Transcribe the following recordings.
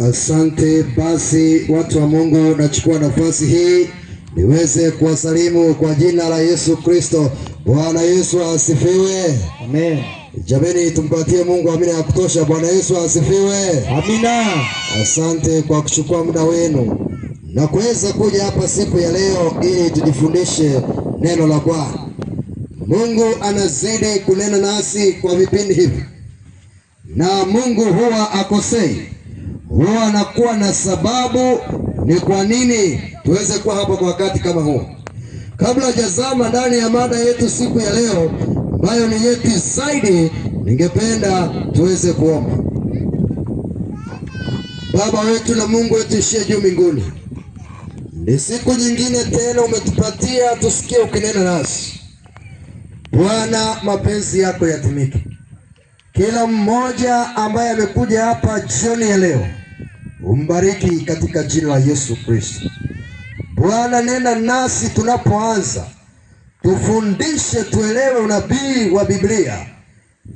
Asante. Basi watu wa Mungu, nachukua nafasi hii niweze kuwasalimu kwa jina la Yesu Kristo. Bwana Yesu asifiwe. Amen. Jameni, tumpatie Mungu amina ya kutosha. Bwana Yesu asifiwe. Amina. Asante kwa kuchukua muda wenu na kuweza kuja hapa siku ya leo ili tujifundishe neno la Bwana. Mungu anazidi kunena nasi kwa vipindi hivi, na Mungu huwa akosei, huwa anakuwa na sababu ni kwa nini tuweze kuwa hapa kwa wakati kama huu. Kabla hajazama ndani ya mada yetu siku ya leo ambayo ni nyeti zaidi, ningependa tuweze kuomba. Baba wetu na Mungu wetu ishie juu mbinguni, ni siku nyingine tena umetupatia tusikie ukinena nasi. Bwana, mapenzi yako yatimike. Kila mmoja ambaye amekuja hapa jioni ya leo umbariki katika jina la Yesu Kristo. Bwana, nena nasi tunapoanza, tufundishe tuelewe unabii wa Biblia.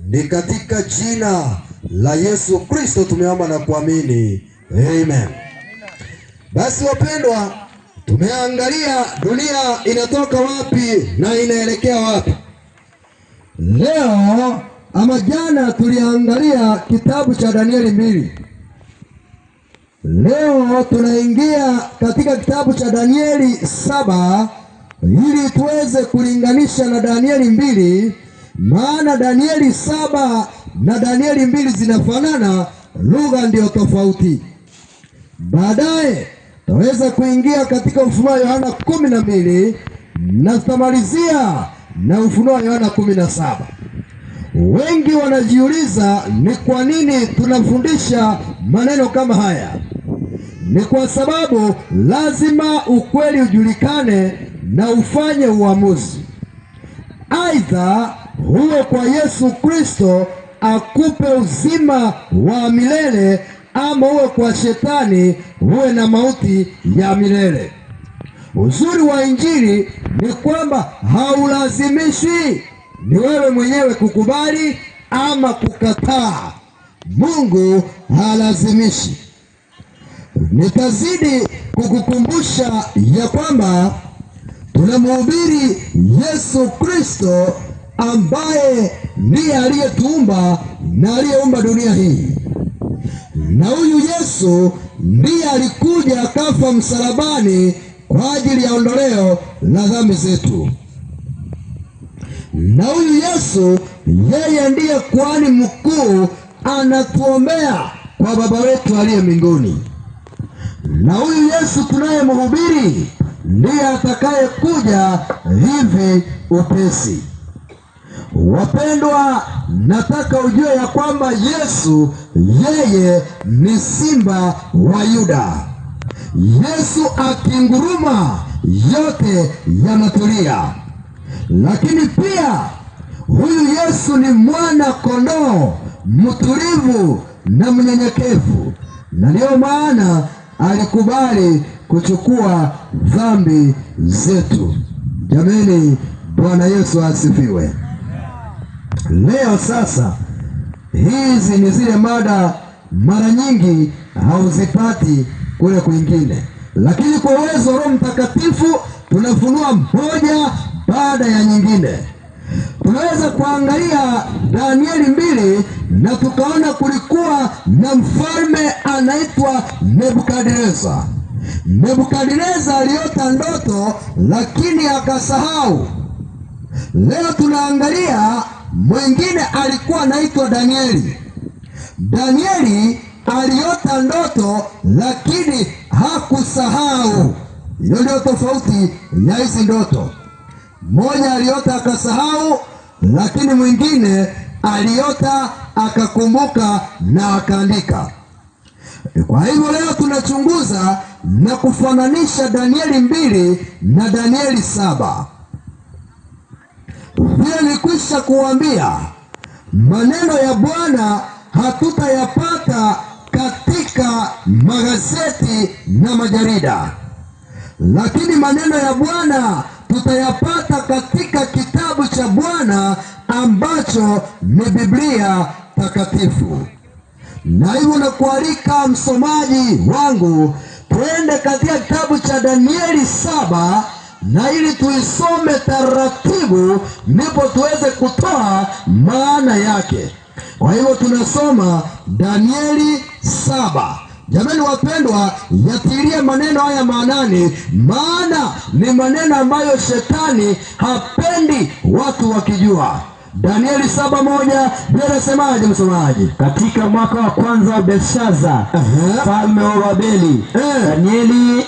Ni katika jina la Yesu Kristo tumeomba na kuamini. Amen. Basi wapendwa, tumeangalia dunia inatoka wapi na inaelekea wapi. Leo ama jana tuliangalia kitabu cha Danieli 2. Leo tunaingia katika kitabu cha Danieli 7 ili tuweze kulinganisha na Danieli 2, maana Danieli 7 na Danieli 2 zinafanana, lugha ndio tofauti. Baadaye tutaweza kuingia katika Ufunuo wa Yohana 12 na tutamalizia na Ufunuo wa Yohana 17. Wengi wanajiuliza ni kwa nini tunafundisha maneno kama haya. Ni kwa sababu lazima ukweli ujulikane na ufanye uamuzi. Aidha huwe kwa Yesu Kristo akupe uzima wa milele, ama uwe kwa shetani uwe na mauti ya milele. Uzuri wa Injili ni kwamba haulazimishwi, ni wewe mwenyewe kukubali ama kukataa. Mungu halazimishi. Nitazidi kukukumbusha ya kwamba tunamhubiri Yesu Kristo ambaye ndiye aliyetuumba na aliyeumba dunia hii. Na huyu Yesu ndiye alikuja akafa msalabani kwa ajili ya ondoleo la dhambi zetu. Na huyu Yesu yeye ndiye kuhani mkuu, anatuombea kwa Baba wetu aliye mbinguni. Na huyu Yesu tunayemhubiri ndiye atakaye kuja hivi upesi. Wapendwa, nataka ujue ya kwamba Yesu yeye ni simba wa Yuda. Yesu akinguruma yote yanatulia. Lakini pia huyu Yesu ni mwana kondoo mtulivu na mnyenyekevu, na ndio maana alikubali kuchukua dhambi zetu. Jameni, Bwana Yesu asifiwe. Leo sasa, hizi ni zile mada mara nyingi hauzipati kule kwingine, lakini kwa uwezo wa Roho Mtakatifu tunafunua moja baada ya nyingine. Tunaweza kuangalia Danieli 2 na tukaona kulikuwa na mfalme anaitwa Nebukadneza. Nebukadneza aliota ndoto lakini akasahau. Leo tunaangalia mwingine alikuwa anaitwa Danieli. Danieli aliota ndoto lakini hakusahau. Hiyo ndio tofauti ya hizi ndoto. Mmoja aliota akasahau, lakini mwingine aliota akakumbuka na akaandika. Kwa hivyo leo tunachunguza na kufananisha Danieli 2 na Danieli 7. Vile nilikwisha kuambia, maneno ya Bwana hatutayapata katika magazeti na majarida, lakini maneno ya Bwana tutayapata katika kitabu cha Bwana ambacho ni Biblia takatifu. Na hivyo nakualika msomaji wangu twende katika kitabu cha Danieli 7, na ili tuisome taratibu ndipo tuweze kutoa maana yake. Kwa hivyo tunasoma Danieli 7. Jamani wapendwa, yatilie maneno haya maanani, maana ni maneno ambayo shetani hapendi watu wakijua. Danieli 7:1 inasemaje msomaji? Katika mwaka wa kwanza wa Belshaza mfalme wa Babeli, Danieli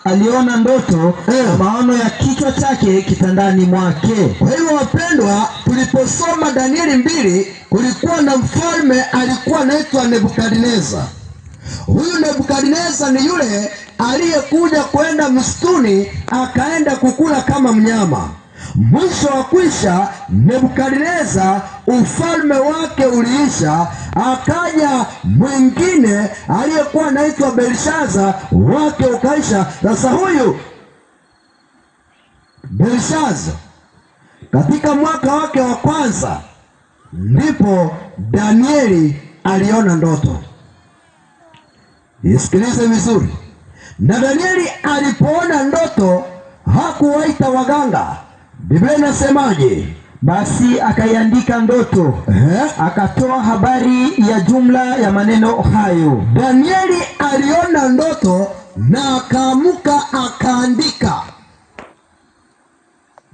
aliona ndoto na maono ya kichwa chake kitandani mwake. Kwa hiyo wapendwa, tuliposoma Danieli 2, kulikuwa na mfalme alikuwa anaitwa Nebukadneza. Huyu Nebukadneza ni yule aliyekuja kwenda msituni akaenda kukula kama mnyama. Mwisho wa kwisha, Nebukadneza ufalme wake uliisha, akaja mwingine aliyekuwa anaitwa Belshaza, wake ukaisha. Sasa huyu Belshaza katika mwaka wake wa kwanza ndipo Danieli aliona ndoto. Isikilize vizuri. Na Danieli alipoona ndoto hakuwaita waganga. Biblia inasemaje? Basi akaiandika ndoto, akatoa habari ya jumla ya maneno hayo. Danieli aliona ndoto na akaamuka akaandika.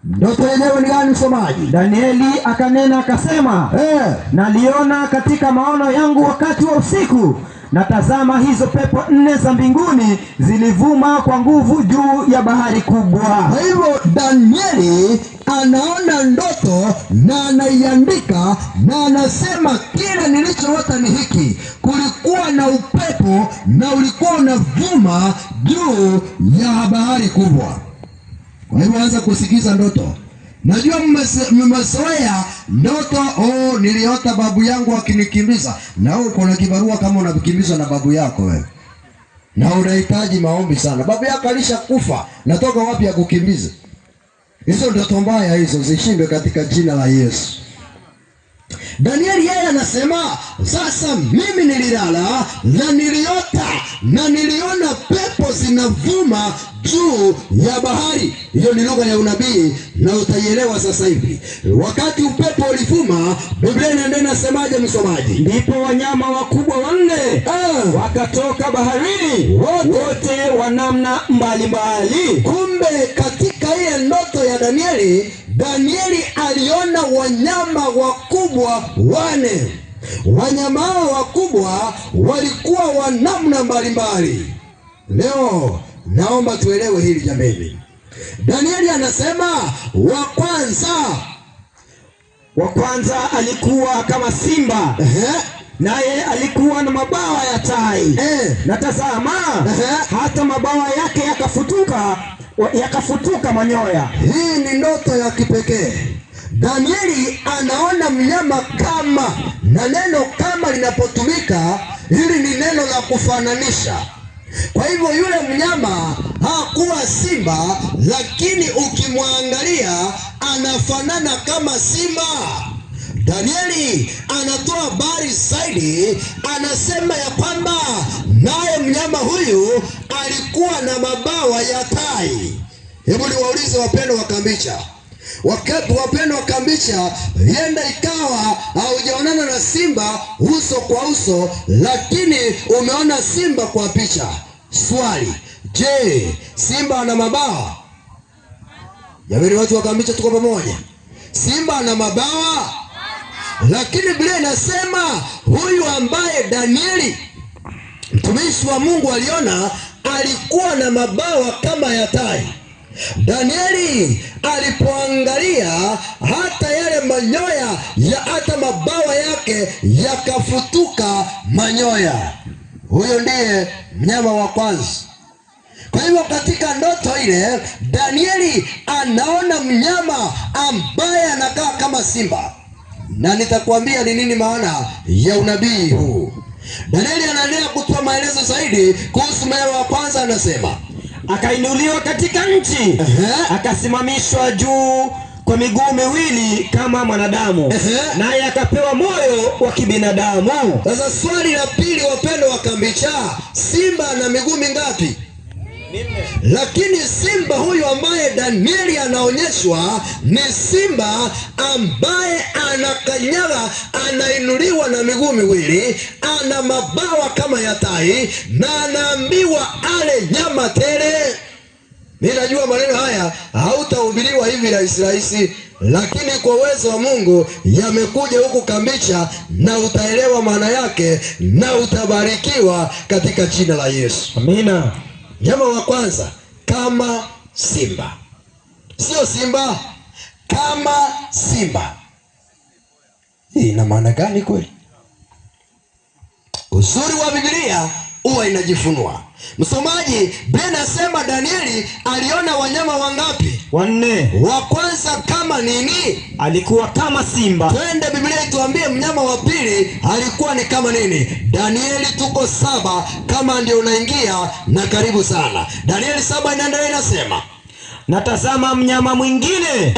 Ndoto yenyewe ni gani msomaji? Danieli akanena akasema, naliona katika maono yangu wakati wa usiku, na tazama hizo pepo 4 za mbinguni zilivuma kwa nguvu juu ya bahari kubwa. Kwa hivyo Danieli anaona ndoto na anaiandika, na anasema kile nilichoota ni hiki: kulikuwa na upepo na ulikuwa unavuma juu ya bahari kubwa. Kwa hivyo anza kusikiza ndoto. Najua mmezoea ndoto, niliota babu yangu akinikimbiza. Na wewe uko na kibarua kama unakimbizwa na babu yako wewe, na unahitaji maombi sana. Babu yako alishakufa, natoka wapi ya kukimbiza? Hizo ndoto mbaya hizo zishindwe katika jina la Yesu. Danieli yeye anasema, sasa mimi nililala na niliota na niliona pepo zinavuma juu ya bahari. Hiyo ni lugha ya unabii na utaielewa sasa hivi. Wakati upepo ulivuma, Biblia inaendelea inasemaje msomaji? Ndipo wanyama wakubwa 4 wakatoka baharini, wote wa namna mbalimbali. Kumbe katika ile ndoto ya Danieli aliona wanyama wakubwa 4. Wanyama hao wakubwa walikuwa wa namna mbalimbali. Leo naomba tuelewe hili jamani. Danieli anasema wa kwanza alikuwa kama simba, naye alikuwa na mabawa ya tai. Na tazama, hata mabawa yake yakafutuka manyoya. Hii ni ndoto ya kipekee. Danieli anaona mnyama kama, na neno kama linapotumika, hili ni neno la kufananisha. Kwa hivyo yule mnyama hakuwa simba, lakini ukimwangalia anafanana kama simba. Danieli anatoa habari zaidi, anasema ya kwamba naye mnyama huyu alikuwa na mabawa ya tai. Hebu niwaulize wapendwa wa Kambicha, wapendwa wa Kambicha, yenda ikawa haujaonana na simba uso kwa uso, lakini umeona simba kwa picha. Swali, je, simba ana mabawa? Jamani watu wa Kambicha, tuko pamoja? Simba ana mabawa? Lakini Biblia inasema huyu ambaye Danieli mtumishi wa Mungu aliona alikuwa na mabawa kama ya tai. Danieli alipoangalia hata yale manyoya hata mabawa yake yakafutuka manyoya. Huyo ndiye mnyama wa kwanza. Kwa hivyo katika ndoto ile Danieli anaona mnyama ambaye anakaa kama simba, na nitakwambia ni nini maana ya unabii huu. Danieli anaendelea kutoa maelezo zaidi kuhusu mnyama wa kwanza. Anasema akainuliwa katika nchi, akasimamishwa juu kwa miguu miwili kama mwanadamu, naye akapewa moyo wa kibinadamu. Sasa swali la pili, wapendwa wa Kambicha, simba ana miguu mingapi? Lakini simba huyu ambaye Danieli anaonyeshwa ni simba ambaye anakanyaga, anainuliwa na miguu miwili, ana mabawa kama ya tai, na anaambiwa ale nyama tele. Mimi najua maneno haya hautahubiriwa hivi rahisi, lakini kwa uwezo wa Mungu yamekuja huku Kambicha, na utaelewa maana yake na utabarikiwa katika jina la Yesu. Amina. Nyama wa kwanza, kama simba. Sio simba, kama simba. Hii ina maana gani kweli? Uzuri wa Biblia huwa inajifunua. Msomaji, Biblia inasema Danieli aliona wanyama wangapi? 4. Wa kwanza kama nini? Alikuwa kama simba. Twende Biblia ituambie mnyama wa pili alikuwa ni kama nini? Danieli tuko 7, kama ndio unaingia, na karibu sana. Danieli 7 inaendelea, inasema, natazama mnyama mwingine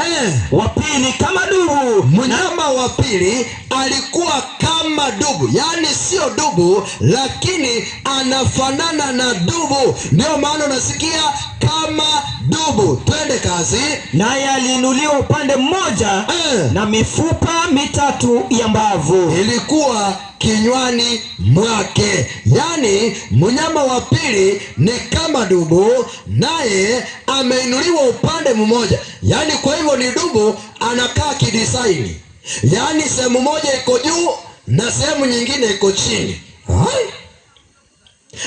wa pili kama dubu. Mnyama wa pili alikuwa kama dubu, yaani sio dubu, lakini anafanana na dubu, ndio maana unasikia kama dubu. Twende kazi. Naye aliinuliwa upande mmoja na mifupa mitatu ya mbavu ilikuwa kinywani mwake. Yaani mnyama wa pili ni kama dubu, naye ameinuliwa upande mmoja. Yaani kwa hivyo ni dubu anakaa kidisaini, yaani sehemu moja iko juu na sehemu nyingine iko chini.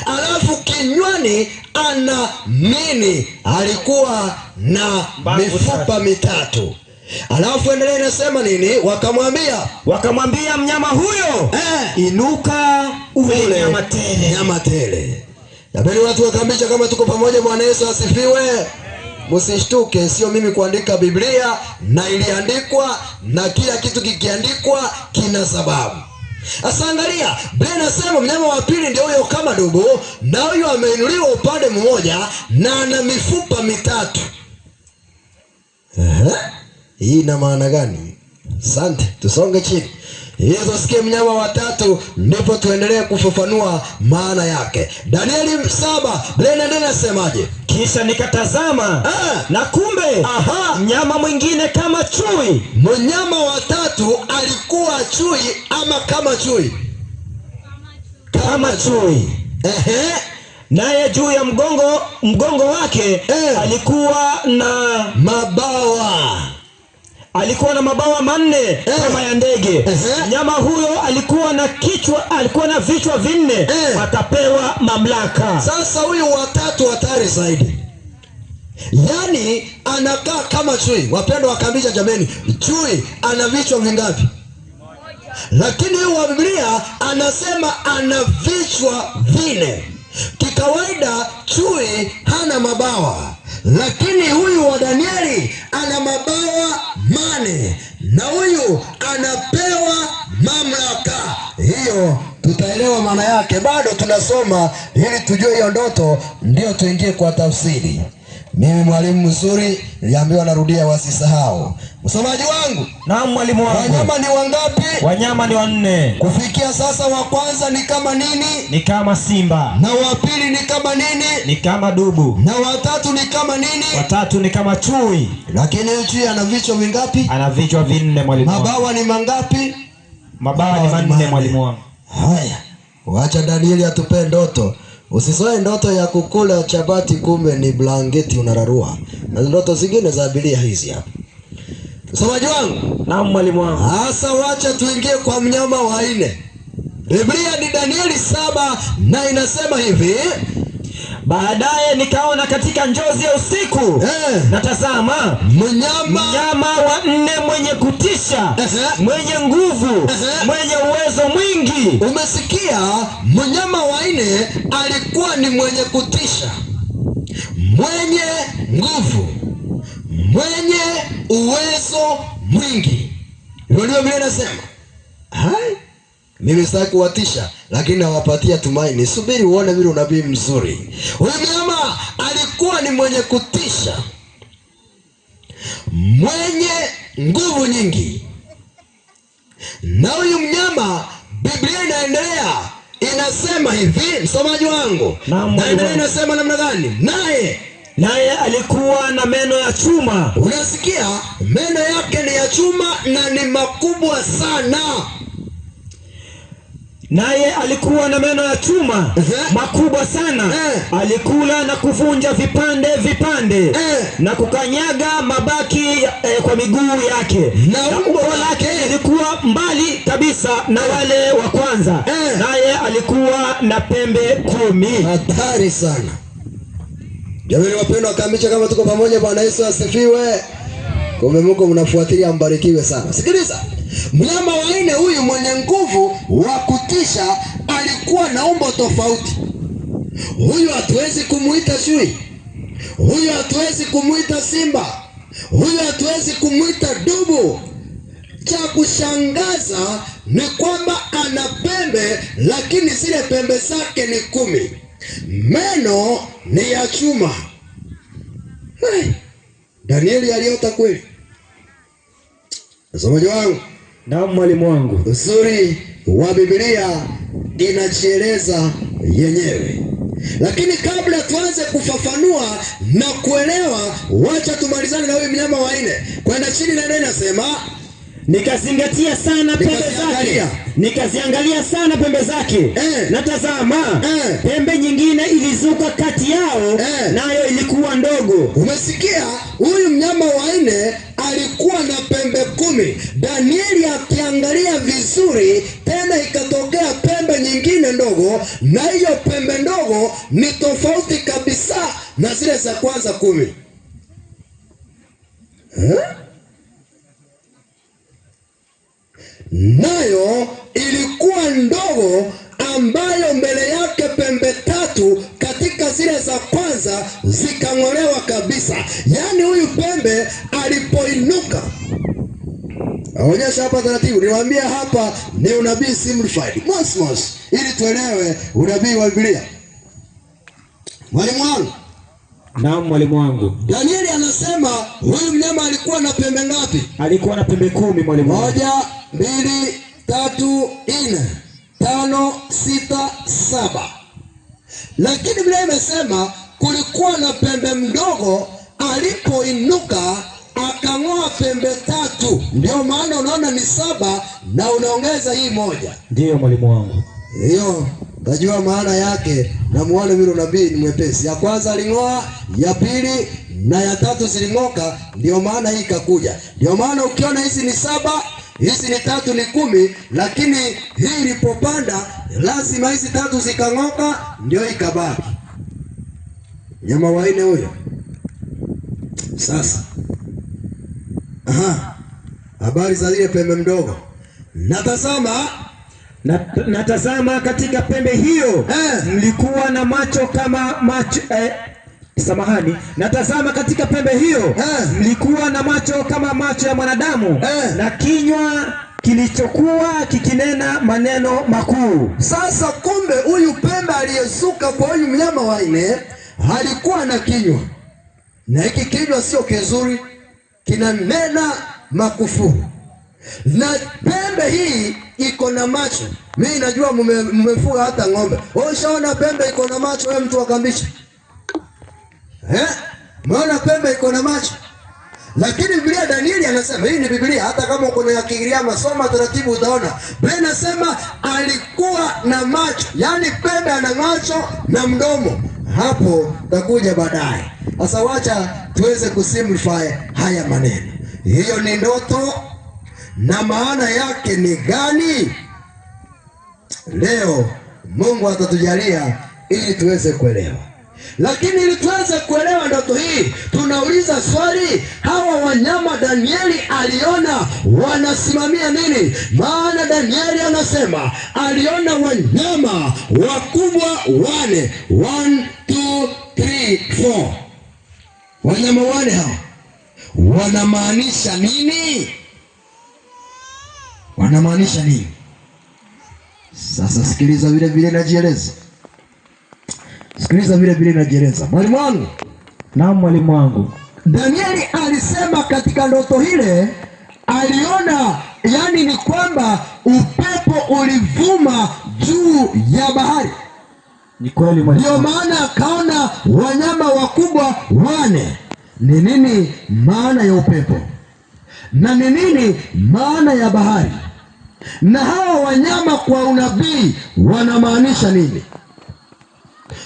Alafu kinywani ana nini? Alikuwa na mifupa mitatu. Alafu endelea, inasema nini? Wakamwambia mnyama huyo, inuka ule nyama tele. Nyama tele. Napenda watu wa Kambicha, kama tuko pamoja. Bwana Yesu asifiwe. Msishtuke, sio mimi kuandika Biblia, na iliandikwa, na kila kitu kikiandikwa kina sababu. Asa angalia, Biblia inasema mnyama wa pili ndio huyo kama dubu, na huyo ameinuliwa upande mmoja na ana mifupa mitatu. Hii ina maana gani? Asante, tusonge chini. Yesu sikie mnyama wa tatu, ndipo tuendelee kufafanua maana yake. Danieli 7, Biblia inasemaje? Kisha nikatazama na kumbe mnyama mwingine kama chui. Mnyama wa tatu alikuwa chui ama kama chui? Kama chui. Naye juu ya mgongo wake alikuwa na mabawa. Alikuwa na mabawa 4 kama ya ndege. Mnyama huyo alikuwa na vichwa 4, akapewa mamlaka. Sasa huyu watatu hatari zaidi. Yaani anakaa kama chui. Wapendwa wa Kambicha, jameni, chui ana vichwa vingapi? Lakini huyu wa Biblia anasema ana vichwa 4. Kikawaida chui hana mabawa, lakini huyu wa Danieli ana mabawa 8, na huyu anapewa mamlaka. Hiyo tutaelewa maana yake, bado tunasoma ili tujue hiyo ndoto, ndio tuingie kwa tafsiri. Mimi mwalimu mzuri, niliambiwa narudia wasisahau. Msomaji wangu. Naam mwalimu wangu. Wanyama ni wangapi? Wanyama ni 4. Kufikia sasa wa kwanza ni kama nini? Ni kama simba. Na wa pili ni kama nini? Ni kama dubu. Na wa tatu ni kama nini? Wa tatu ni kama chui. Lakini chui ana vichwa vingapi? Ana vichwa 4 mwalimu wangu. Mabawa ni mangapi? Mabawa ni 4 mwalimu wangu. Haya, wacha Danieli atupe ndoto. Usisoe ndoto ya kukula chapati kumbe ni blanketi unararua, na ndoto zingine za abiria hizi hapa. Msomaji wangu. Naam mwalimu wangu. Sasa wacha tuingie kwa mnyama wa 4. Biblia ni Danieli 7 na inasema hivi: baadaye nikaona katika njozi ya usiku, natazama mnyama wa 4 mwenye kutisha, mwenye nguvu, mwenye uwezo mwingi. Umesikia? Mnyama wa 4 alikuwa ni mwenye kutisha, mwenye nguvu, mwenye uwezo mwingi. Ndio Biblia inasema. Mimi sitaki kuwatisha, lakini nawapatia tumaini. Subiri uone vile unabii mzuri. Huyu mnyama alikuwa ni mwenye kutisha, mwenye nguvu nyingi. Na huyu mnyama, Biblia inaendelea inasema hivi, msomaji wangu, na inasema namna gani? Naye alikuwa na meno ya chuma. Unasikia? Meno yake ni ya chuma na ni makubwa sana. Naye alikuwa na meno ya chuma makubwa sana. Alikula na kuvunja vipande na kukanyaga mabaki kwa miguu yake. Na umbo lake lilikuwa mbali kabisa na wale wa kwanza. Naye alikuwa na pembe 10. Hatari sana. Jamani wapendwa, kamicha kama tuko pamoja, Bwana Yesu asifiwe. Kumbe mko mnafuatilia, mbarikiwe sana. Sikiliza. Mnyama wa nne huyu mwenye nguvu wa kutisha alikuwa na umbo tofauti. Huyu hatuwezi kumuita chui. Huyu hatuwezi kumuita simba. Huyu hatuwezi kumuita dubu. Cha kushangaza ni kwamba ana pembe, lakini zile pembe zake ni 10. Meno ni ya chuma. Danieli aliota kweli? Msomaji wangu, na mwalimu wangu, uzuri wa Biblia inajieleza yenyewe. Lakini kabla tuanze kufafanua na kuelewa, wacha tumalizane na huyu mnyama wa nne. Kwenda chini na neno nasema, nikazingatia sana pembe zake. Nikaziangalia sana pembe zake. Na tazama, pembe nyingine ilizuka kati yao, nayo ilikuwa ndogo. Umesikia? Huyu mnyama wa nne alikuwa na pembe 10. Danieli akiangalia vizuri, tena ikatokea pembe nyingine ndogo, na hiyo pembe ndogo ni tofauti kabisa na zile za kwanza 10. Nayo ilikuwa ndogo, ambayo mbele yake pembe 3 katika zile za kwanza zikang'olewa kabisa. Yaani huyu pembe alipoinuka, aonyesha hapa taratibu, niwaambia hapa ni unabii simplified mos ili tuelewe unabii wa Biblia. Mwalimu wangu, naam mwalimu wangu, Danieli anasema huyu mnyama alikuwa na pembe ngapi? Alikuwa na pembe 10 mwalimu. 1, 2, 3, 4, 5, 6, 7. Lakini Biblia imesema kulikuwa na pembe mdogo, alipoinuka akang'oa pembe 3. Ndio maana unaona ni 7 na unaongeza hii 1. Ndio mwalimu wangu. Hiyo tajua maana yake, na muone vile unabii ni mwepesi. Ya kwanza aling'oa, ya pili na ya 3 ziling'oka, ndio maana hii ikakuja. Ndio maana ukiona hizi ni 7, hizi ni 3 ni 10, lakini hii ilipopanda lazima hizi 3 zikang'oka ndio ikabaki. Nyama wa nne huyo. Sasa habari za ile pembe mdogo. Natazama katika pembe hiyo mlikuwa na macho kama macho natazama katika pembe hiyo mlikuwa na macho kama macho ya mwanadamu, na kinywa kilichokuwa kikinena maneno makuu. Sasa kumbe huyu pembe aliyesuka kwa huyu mnyama wa nne alikuwa na kinywa, na hiki kinywa sio kizuri, kinanena makufuru. Na pembe hii iko na macho. Mimi najua mmefuga hata ng'ombe. Ushaona pembe iko na macho wewe mtu akambisha? Maana pembe iko na macho. Lakini Biblia, Danieli anasema, hii ni Biblia, hata kama uko na Kigiriama soma taratibu utaona. Biblia inasema alikuwa na macho. Yaani pembe ana macho na mdomo. Hapo takuja baadaye. Sasa wacha tuweze kusimplify haya maneno. Hiyo ni ndoto, na maana yake ni gani? Leo Mungu atatujalia ili tuweze kuelewa. Lakini ili tuweze kuelewa ndoto hii, tunauliza swali, hawa wanyama Danieli aliona wanasimamia nini? Maana Danieli anasema aliona wanyama wakubwa 4. 1, 2, 3, 4. Wanyama 4 hao wanamaanisha nini? Wanamaanisha nini? Sasa sikiliza vile vile najieleza. Sikiliza vile vile najieleza. Mwalimu wangu. Naam mwalimu wangu. Danieli alisema katika ndoto ile aliona, yani ni kwamba upepo ulivuma juu ya bahari. Ni kweli ndio maana akaona wanyama wakubwa 4. Ni nini maana ya upepo? Na ni nini maana ya bahari? Na hawa wanyama kwa unabii wanamaanisha nini?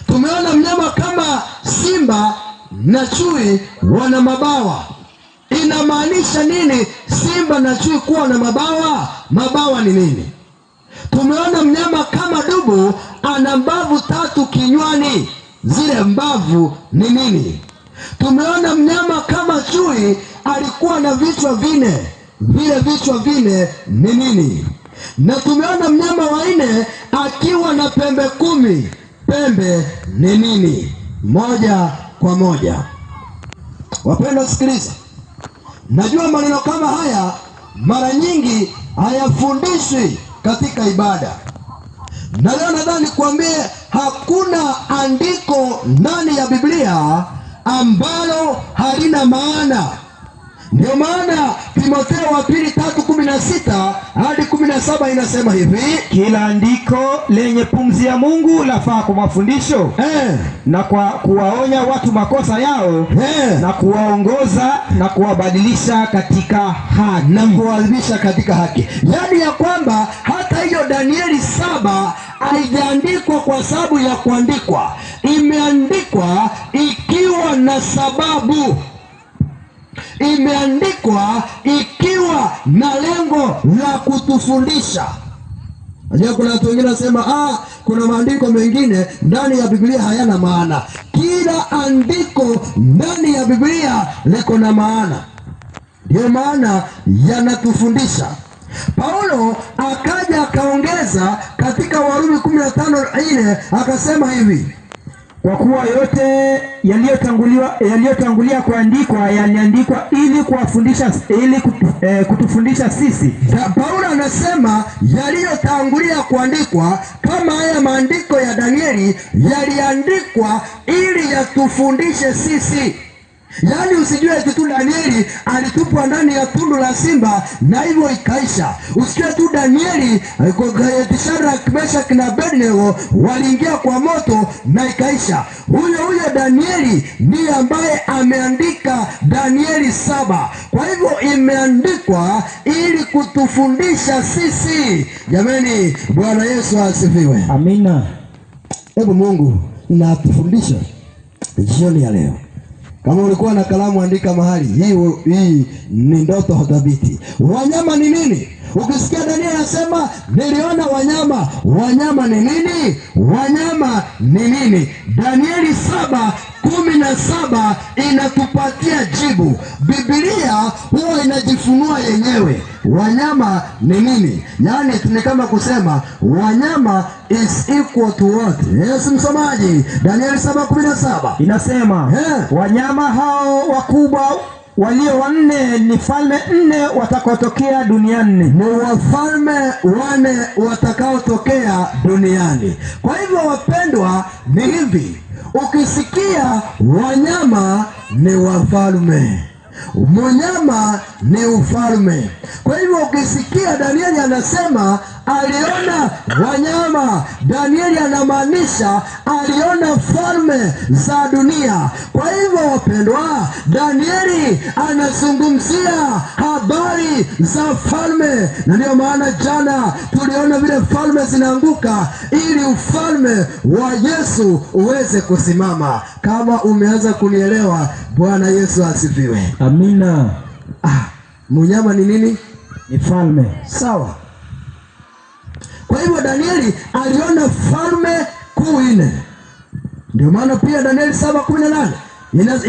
Tumeona mnyama kama simba na chui wana mabawa. Inamaanisha nini simba na chui kuwa na mabawa? Mabawa ni nini? Tumeona mnyama kama dubu ana mbavu 3 kinywani. Zile mbavu ni nini? Tumeona mnyama kama chui alikuwa na vichwa 4. Vile vichwa 4 ni nini? Na tumeona mnyama wa 4 akiwa na pembe 10. Pembe ni nini? Moja kwa moja. Wapendwa, sikiliza. Najua maneno kama haya mara nyingi hayafundishwi katika ibada. Na leo nadhani kuambie hakuna andiko ndani ya Biblia ambalo halina maana. Ndio maana Timotheo wa pili 3:16 hadi 17 inasema hivi: kila andiko lenye pumzi ya Mungu lafaa kwa mafundisho na kwa kuwaonya watu makosa yao na kuwaongoza na kuwabadilisha katika haki. Yaani ya kwamba hata hiyo Danieli 7 haijaandikwa kwa sababu ya kuandikwa, imeandikwa ikiwa na sababu. Imeandikwa ikiwa na lengo la kutufundisha. Unajua kuna watu wengine wanasema kuna maandiko mengine ndani ya Biblia hayana maana. Kila andiko ndani ya Biblia liko na maana. Ndio maana yanatufundisha. Paulo akaja akaongeza katika Warumi 15:4 akasema hivi: kwa kuwa yote yaliyotangulia kuandikwa yaliandikwa ili kuwafundisha, ili kutufundisha sisi. Paulo anasema yaliyotangulia kuandikwa, kama haya maandiko ya Danieli yaliandikwa ili yatufundishe sisi. Yaani usijue eti tu Danieli alitupwa ndani ya tundu la simba na hivyo ikaisha. Usijue tu Danieli Shadraka, Meshaki na Abednego waliingia kwa moto na ikaisha. Huyo Danieli ndiye ambaye ameandika Danieli 7. Kwa hivyo imeandikwa ili kutufundisha sisi. Jamani, Bwana Yesu asifiwe. Amina. Hebu Mungu na atufundishe jioni ya leo. Kama ulikuwa na kalamu andika mahali. Hii ni ndoto thabiti. Wanyama ni nini? Ukisikia Danieli anasema niliona wanyama, wanyama ni nini? Wanyama ni nini? Danieli 7:17 inatupatia jibu. Biblia huwa inajifunua yenyewe. Wanyama ni nini? Yaani ni kama kusema wanyama is equal to what? Yes, msomaji. Danieli 7:17 inasema wanyama hao wakubwa walio 4 ni falme 4 watakaotokea duniani. Ni wafalme 4 watakaotokea duniani. Kwa hivyo wapendwa, ni hivi, ukisikia wanyama ni wafalme, mnyama ni ufalme. Kwa hivyo ukisikia Danieli anasema aliona wanyama, Danieli anamaanisha aliona falme za dunia. Kwa hivyo wapendwa, Danieli anazungumzia habari za falme, na ndio maana jana tuliona vile falme zinaanguka ili ufalme wa Yesu uweze kusimama. Kama umeanza kunielewa, Bwana Yesu asifiwe. Amina. Mnyama ni nini? Ni falme. Sawa. Kwa hivyo Danieli aliona falme kuu 4. Ndio maana pia Danieli 7:18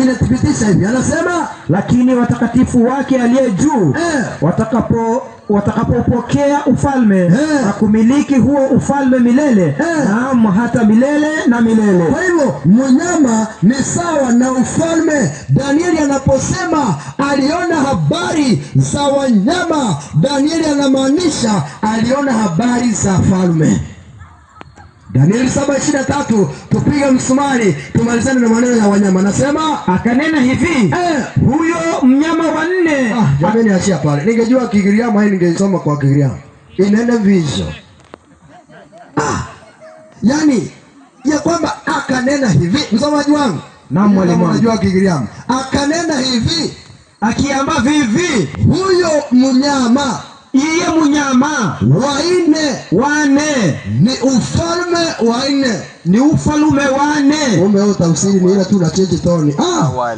inathibitisha hivi. Anasema lakini watakatifu wake aliye juu watakapopokea ufalme na kumiliki huo ufalme milele, naam hata milele na milele. Kwa hivyo mnyama ni sawa na ufalme. Danieli anaposema aliona habari za wanyama, Danieli anamaanisha aliona habari za falme. Danieli 7:23, tupige msumari tumalizane na maneno ya wanyama. Nasema akanena hivi, huyo mnyama wa 4. Jamani achia pale. Ningejua Kigiriama hii ningesoma kwa Kigiriama. Inene viso. Yani ya kwamba akanena hivi. Msomaji wangu. Na mwalimu unajua Kigiriama. Akanena hivi, akiamba vivi, huyo mnyama, iye mnyama wa 4 ni ufalme wa 4. Ni ufalume wa 4. Kumbe tafsiri ni ile tu na change tone.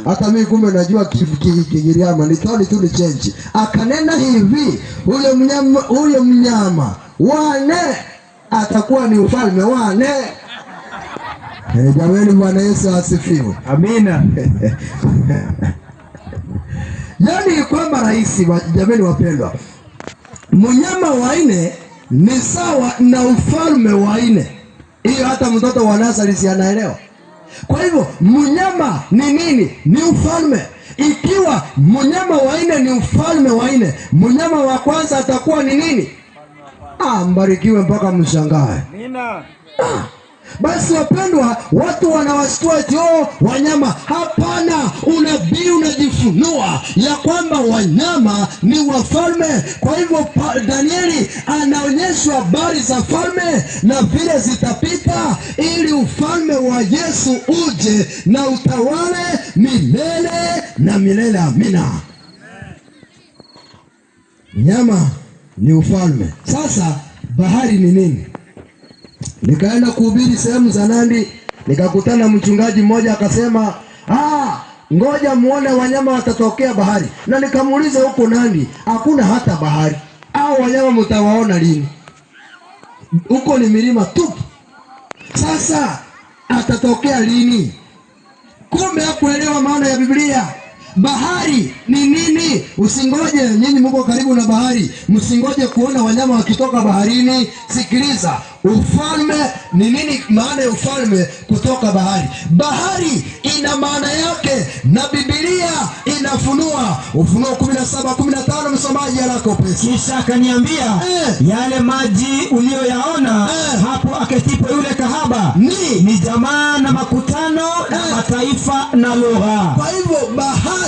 Hata mimi kumbe najua Kigiriama ni tone tu ni change. Akanena hivi, huyo mnyama wa 4 atakuwa ni ufalme wa 4. Jamani, Bwana Yesu asifiwe. Amina. Yani kwamba rahisi, jamani wapendwa, mnyama wa 4 ni sawa na ufalme wa 4. Hiyo hata mtoto wa nasari si anaelewa. Kwa hivyo mnyama ni nini? Ni ufalme. Ikiwa mnyama wa 4 ni ufalme wa 4, mnyama wa kwanza atakuwa ni nini? Mbarikiwe mpaka mshangae. Amina. Basi wapendwa, watu wanawashtua eti wanyama. Hapana, unabii unajifunua ya kwamba wanyama ni wafalme. Kwa hivyo Danieli anaonyeshwa habari za falme na vile zitapita, ili ufalme wa Yesu uje na utawale milele na milele. Amina. Nyama ni ufalme. Sasa bahari ni nini? Nikaenda kuhubiri sehemu za Nandi, nikakutana na mchungaji mmoja akasema, ngoja muone wanyama watatokea bahari. Na nikamuuliza, huko Nandi hakuna hata bahari, au wanyama mtawaona lini? Huko ni milima tu. Sasa atatokea lini? Kumbe hakuelewa maana ya Biblia. Bahari ni nini? Usingoje, nyinyi mko karibu na bahari, msingoje kuona wanyama wakitoka baharini. Sikiliza, ufalme ni nini? Maana ya ufalme kutoka bahari. Bahari ina maana yake na Biblia inafunua. Ufunuo 17:15, msomaji haraka upesi. Kisha akaniambia, yale maji uliyoyaona hapo aketipo yule kahaba ni jamaa na makutano na mataifa na lugha. Kwa hivyo bahari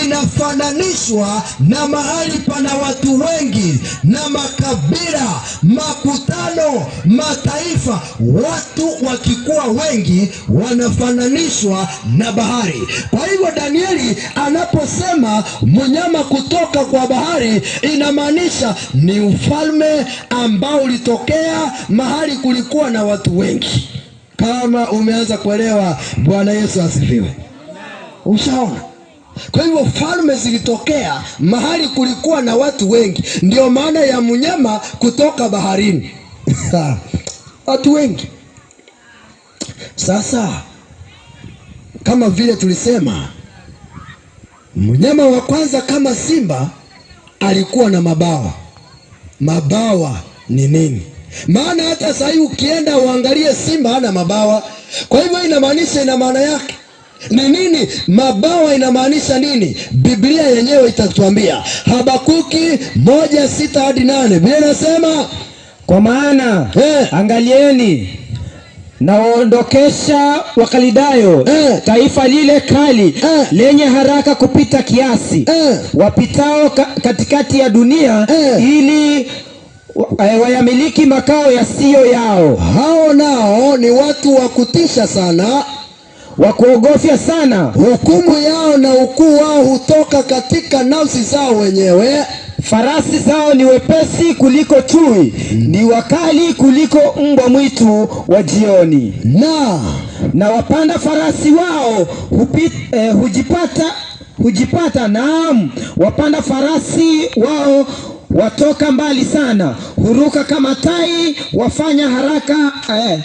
inafananishwa na mahali pana watu wengi na makabila, makutano, mataifa. Watu wakikuwa wengi wanafananishwa na bahari. Kwa hivyo Danieli anaposema mnyama kutoka kwa bahari, inamaanisha ni ufalme ambao ulitokea mahali kulikuwa na watu wengi. Kama umeanza kuelewa, Bwana Yesu asifiwe. Ushaona? Kwa hivyo falme zilitokea mahali kulikuwa na watu wengi. Ndio maana ya mnyama kutoka baharini. Watu wengi. Sasa kama vile tulisema, mnyama wa kwanza kama simba alikuwa na mabawa. Mabawa ni nini? Maana hata sasa hivi ukienda uangalie simba hana mabawa. Kwa hivyo inamaanisha, ina maana yake ni nini? Mabawa inamaanisha nini? Biblia yenyewe itatuambia. Habakuki 1:6-8, Biblia inasema, kwa maana angalieni naondokesha Wakalidayo, taifa lile kali, lenye haraka kupita kiasi, wapitao katikati ya dunia, ili wayamiliki makao yasiyo yao. Hao nao ni watu wa kutisha sana, wa kuogofya sana. Hukumu yao na ukuu wao hutoka katika nafsi zao wenyewe. Farasi zao ni wepesi kuliko chui, ni wakali kuliko mbwa mwitu wa jioni. Na wapanda farasi wao hujipata. Naam, wapanda farasi wao watoka mbali sana, huruka kama tai, wafanya haraka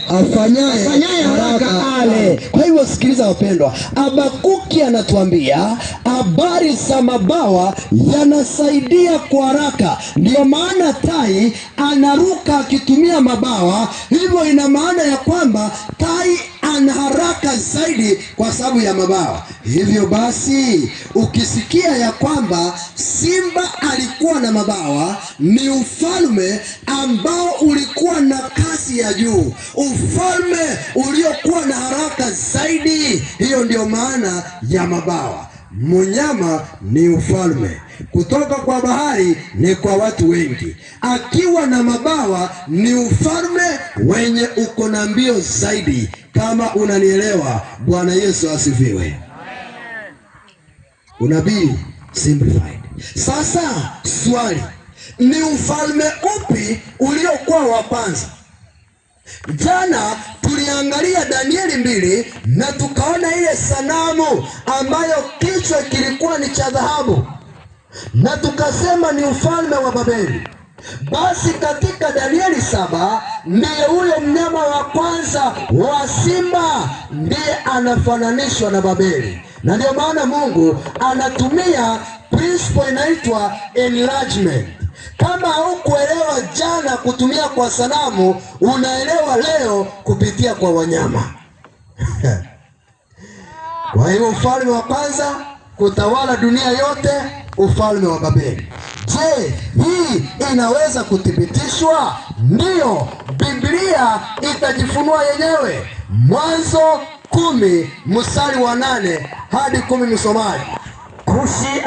afanyaye haraka ale. Kwa hivyo sikiliza wapendwa, Habakuki anatuambia habari za mabawa yanasaidia kwa haraka. Ndio maana tai anaruka akitumia mabawa. Hivyo ina maana ya kwamba tai ana haraka zaidi kwa sababu ya mabawa. Hivyo basi, ukisikia ya kwamba simba alikuwa na mabawa, ni ufalme ambao ulikuwa na kasi ya juu, ufalme uliokuwa na haraka zaidi. Hiyo ndio maana ya mabawa. Mnyama ni ufalme, kutoka kwa bahari ni kwa watu wengi. Akiwa na mabawa ni ufalme wenye uko na mbio zaidi. Kama unanielewa, Bwana Yesu asifiwe. Unabii simplified. Sasa swali, ni ufalme upi uliokuwa wa kwanza? Jana tuliangalia Danieli 2 na tukaona ile sanamu ambayo kichwa kilikuwa ni cha dhahabu, na tukasema ni ufalme wa Babeli. Basi katika Danieli 7 ndiye huyo mnyama wa kwanza wa simba ndiye anafananishwa na Babeli, na ndio maana Mungu anatumia principle inaitwa enlargement. Kama hukuelewa jana kutumia kwa sanamu, unaelewa leo kupitia kwa wanyama. Kwa hiyo ufalme wa kwanza kutawala dunia yote, ufalme wa Babeli. Je, hii inaweza kuthibitishwa? Ndiyo, Biblia itajifunua yenyewe. Mwanzo 10 mstari wa 8 hadi 10, msomaji. Kushi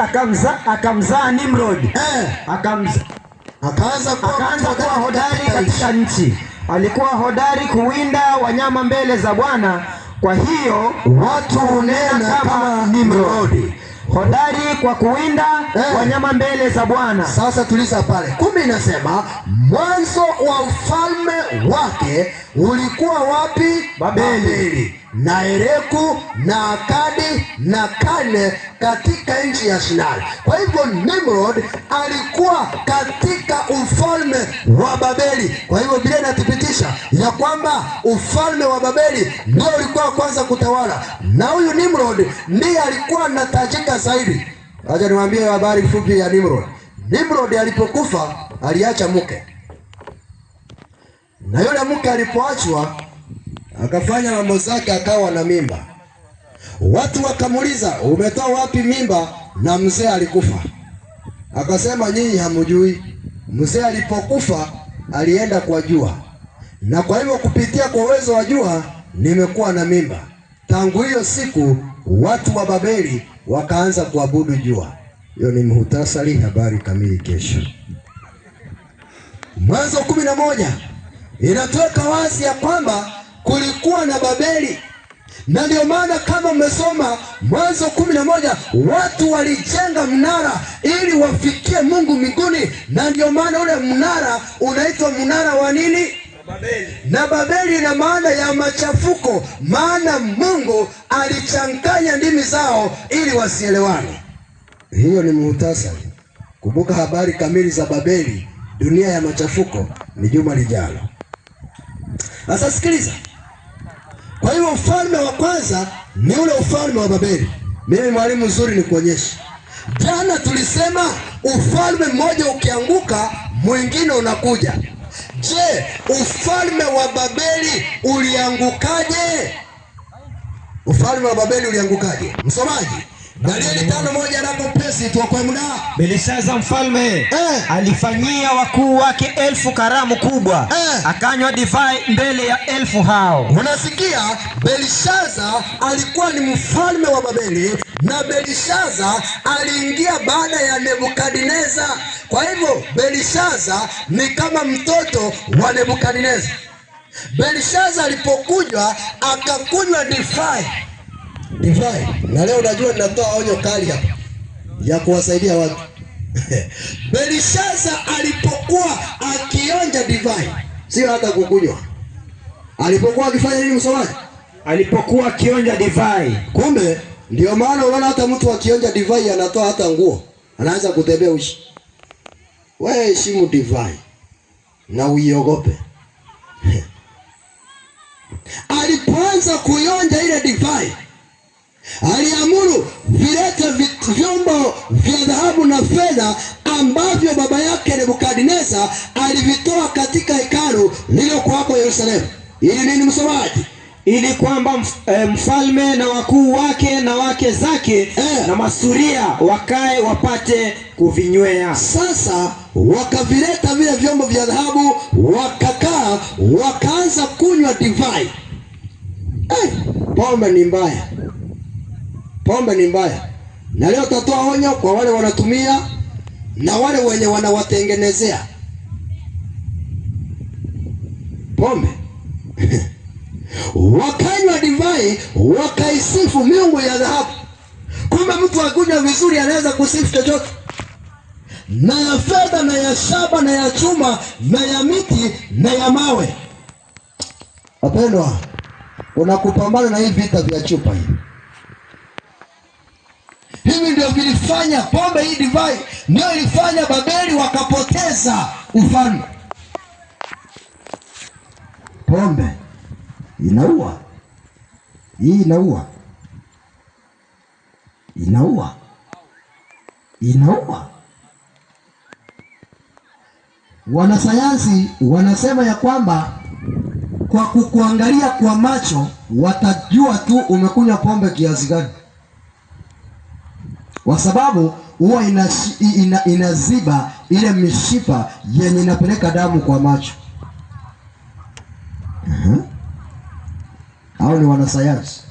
akamzaa Nimrod. Akaanza kuwa hodari katika nchi. Alikuwa hodari kuwinda wanyama mbele za Bwana, kwa hiyo watu hunena kama Nimrod, hodari kwa kuwinda wanyama mbele za Bwana. Sasa tuliza pale 10 inasema mwanzo wa ufalme wake ulikuwa wapi? Babeli, na Ereku na Akadi na Kane katika nchi ya Shinari. Kwa hivyo Nimrod alikuwa katika ufalme wa Babeli. Kwa hivyo Biblia inathibitisha ya kwamba ufalme wa Babeli ndio ulikuwa kwanza kutawala, na huyu Nimrod ndiye alikuwa anatajika zaidi. Acha niwaambie habari fupi ya Nimrod. Nimrod alipokufa aliacha mke, na yule mke alipoachwa akafanya mambo zake, akawa na mimba. Watu wakamuuliza, umetoa wapi mimba? Na mzee alikufa. Akasema, nyinyi hamjui, mzee alipokufa alienda kwa jua, na kwa hivyo kupitia kwa uwezo wa jua nimekuwa na mimba. Tangu hiyo siku watu wa Babeli wakaanza kuabudu jua. Hiyo ni muhtasari, habari kamili kesho. Mwanzo 11 inatuweka wazi ya kwamba kulikuwa na Babeli, na ndio maana kama umesoma Mwanzo 11 watu walijenga mnara ili wafikie Mungu mbinguni, na ndio maana ule mnara unaitwa mnara wa nini? Babeli. Na Babeli ina maana ya machafuko, maana Mungu alichanganya ndimi zao ili wasielewane. Hiyo ni muhtasari. Kumbuka habari kamili za Babeli, dunia ya machafuko, ni juma lijalo. Sasa sikiliza. Kwa hiyo ufalme wa kwanza ni ule ufalme wa Babeli. Mimi mwalimu mzuri nikuonyeshe. Jana tulisema ufalme mmoja ukianguka mwingine unakuja. Je, ufalme wa Babeli uliangukaje? Ufalme wa Babeli uliangukaje? Msomaji, Danieli 5:1 hapo pesi tu kwa muda. Belshaza mfalme alifanyia wakuu wake 1000 karamu kubwa, akanywa divai mbele ya 1000 hao. Unasikia, Belshaza alikuwa ni mfalme wa Babeli, na Belshaza aliingia baada ya Nebukadneza. Kwa hivyo Belshaza ni kama mtoto wa Nebukadneza. Belshaza alipokunywa akakunywa divai. Na leo unajua ninatoa onyo kali hapa ya kuwasaidia watu. Belshaza alipokuwa akionja divai, sio hata kukunywa. Alipokuwa akifanya nini msomaji? Alipokuwa akionja divai. Kumbe ndio maana unaona hata mtu akionja divai anatoa hata nguo, anaanza kutembea uchi. Wewe heshimu divai na uiogope. Alipoanza kuionja ile divai, aliamuru vilete vyombo vya dhahabu na fedha ambavyo baba yake Nebukadneza alivitoa katika hekalu lililokuwa hapo Yerusalemu. Ili nini msomaji? ili kwamba mfalme na wakuu wake na wake zake na masuria wakae wapate kuvinywea. Sasa wakavileta vile vyombo vya dhahabu, wakakaa, wakaanza kunywa divai. Pombe ni mbaya, pombe ni mbaya. Na leo tatoa onyo kwa wale wanatumia na wale wenye wanawatengenezea pombe. Wakanywa divai, wakaisifu miungu ya dhahabu. Kumbe mtu akunywa vizuri anaweza kusifu chochote, na ya fedha na ya shaba na ya chuma na ya miti na ya mawe. Wapendwa, unakupambana na hii vita vya chupa hii. Hivi ndio vilifanya pombe, hii divai ndio ilifanya Babeli wakapoteza ufalme. Pombe inaua, hii inaua, inaua, inaua. Wanasayansi wanasema ya kwamba kwa kukuangalia kwa macho watajua tu umekunywa pombe kiasi gani, kwa sababu huwa inaziba ile mishipa yenye inapeleka damu kwa macho. Hao ni wanasayansi.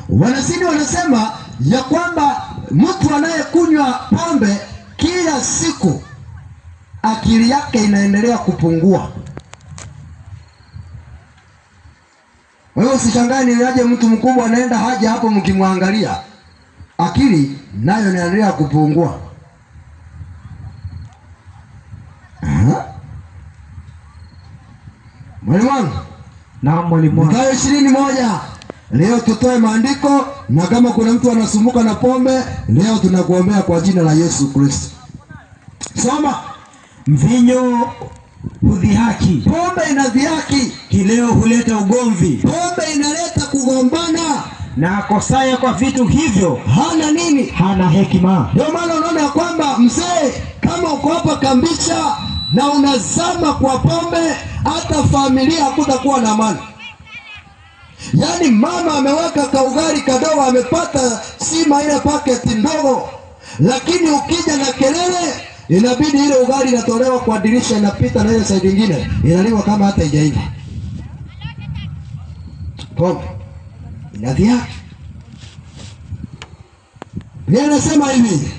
Wanasini wanasema ya kwamba mtu anayekunywa pombe kila siku akili yake inaendelea kupungua. Wewe usishangae niaje mtu mkubwa anaenda haja hapo, mkimwangalia akili nayo inaendelea kupungua. Mwalimu wangu, na mwalimu wangu, Mathayo 21. Leo tutoe maandiko, na kama kuna mtu anasumbuka na pombe, leo tunakuombea kwa jina la Yesu Kristo. Soma. Mvinyo hudhihaki, pombe inadhihaki. kileo huleta ugomvi, pombe inaleta kugombana, na akosaye kwa vitu hivyo hana nini? Hana hekima. Ndio maana unaona kwamba mzee, kama uko hapa Kambicha na unazama kwa pombe, hata familia hakutakuwa na amani. Yaani mama ameweka kaugari kadogo, amepata sima ile paketi ndogo, lakini ukija na kelele inabidi ile ugali inatolewa kwa dirisha, inapita na ile side nyingine inaliwa kama hata haijaiva. Pombe inadhihaki. Biblia inasema hivi,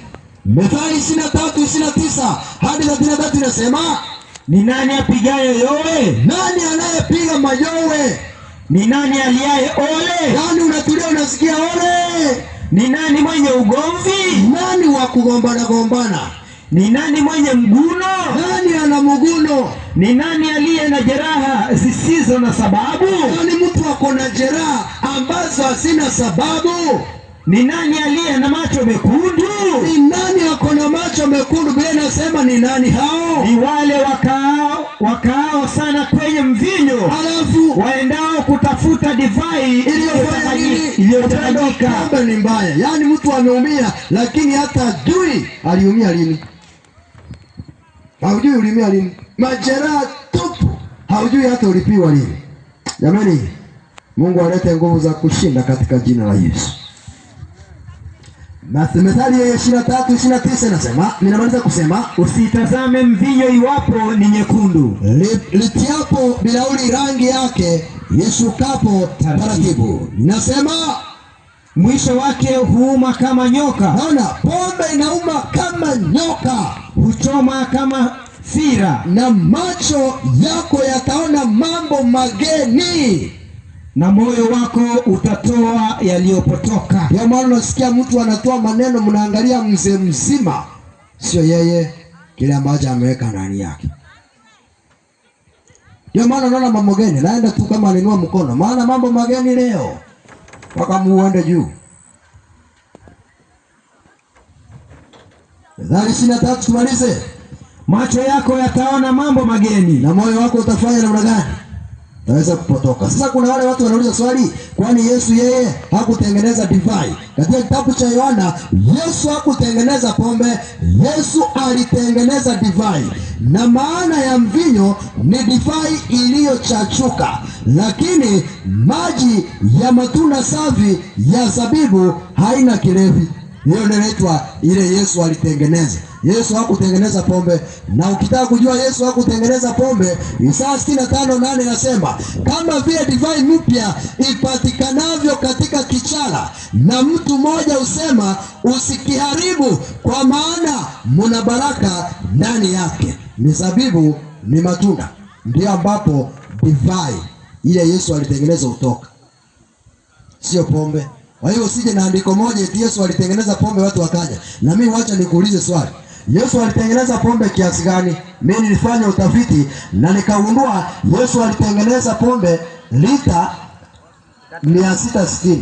Methali 23:29 hadi 33 inasema, ni nani apigaye yowe? Nani anayepiga mayowe? Ni nani aliaye ole? Nani unatulia unasikia ole? Ni nani mwenye ugomvi? Nani wa kugombana gombana? Ni nani mwenye mguno? Nani ana mguno? Ni nani aliye na jeraha zisizo na sababu? Nani mtu ako na jeraha ambazo hazina sababu? Ni nani aliye na macho mekundu? Ni nani ako na macho mekundu? Biblia inasema ni nani hao? Ni wale wakaao sana kwenye mvinyo, alafu waendao kutafuta divai iliyochanganyika. Pombe ni mbaya. Yaani mtu ameumia lakini hata hajui aliumia lini. Haujui uliumia lini. Majeraha tupu, haujui hata ulipiwa lini. Jamani, Mungu alete nguvu za kushinda katika jina la Yesu. Methali 23:29 nasema, ninamaliza kusema, usitazame mvinyo iwapo ni nyekundu, litiapo bilauri rangi yake, yeshukapo taratibu. Nasema mwisho wake huuma kama nyoka. Naona pombe inauma kama nyoka, huchoma kama fira, na macho yako yataona mambo mageni, na moyo wako utatoa yaliyopotoka. Ndio maana unasikia mtu anatoa maneno, mnaangalia mzee mzima, sio yeye kile ambacho ameweka ndani yake. Ndio maana unaona mambo mageni, naenda tu kama alinua mkono, maana mambo mageni leo mpaka muende juu. Methali 23 tumalize. Macho yako yataona mambo mageni, na moyo wako utafanya namna gani? naweza kupotoka. Sasa kuna wale watu wanauliza swali, kwani Yesu yeye hakutengeneza divai? Katika kitabu cha Yohana, Yesu hakutengeneza pombe, Yesu alitengeneza divai. Na maana ya mvinyo ni divai iliyochachuka, lakini maji ya matunda safi ya zabibu haina kilevi. Hiyo ndio inaitwa ile Yesu alitengeneza. Yesu hakutengeneza pombe. Na ukitaka kujua Yesu hakutengeneza pombe, Isaya 65:8 nasema, kama vile divai mpya ipatikanavyo katika kichala, na mtu mmoja usema usikiharibu, kwa maana muna baraka ndani yake. Mizabibu ni matunda, ndio ambapo divai ile Yesu alitengeneza utoka, sio pombe. Kwa hiyo usije na andiko moja eti Yesu alitengeneza pombe watu wakaja. Na mimi wacha nikuulize swali. Yesu alitengeneza pombe kiasi gani? Mimi nilifanya utafiti na nikagundua Yesu alitengeneza pombe lita 660.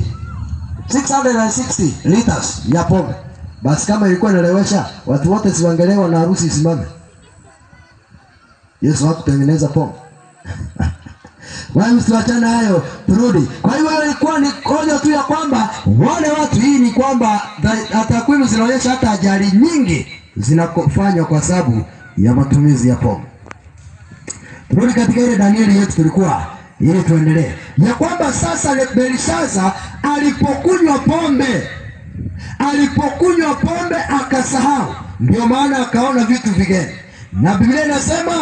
660 liters ya pombe. Basi kama ilikuwa inalewesha watu wote, si wangelewa na harusi isimame. Yesu hakutengeneza pombe. Wao msiwachana hayo, turudi. Kwa hiyo ilikuwa ni onyo tu ya kwamba wale watu, hii ni kwamba takwimu zinaonyesha hata ajali nyingi zinafanywa kwa sababu ya matumizi ya pombe. Turudi katika ile Danieli yetu tulikuwa, ili tuendelee. Ya kwamba sasa Belshaza alipokunywa pombe akasahau. Ndio maana akaona vitu vigeni. Na Biblia inasema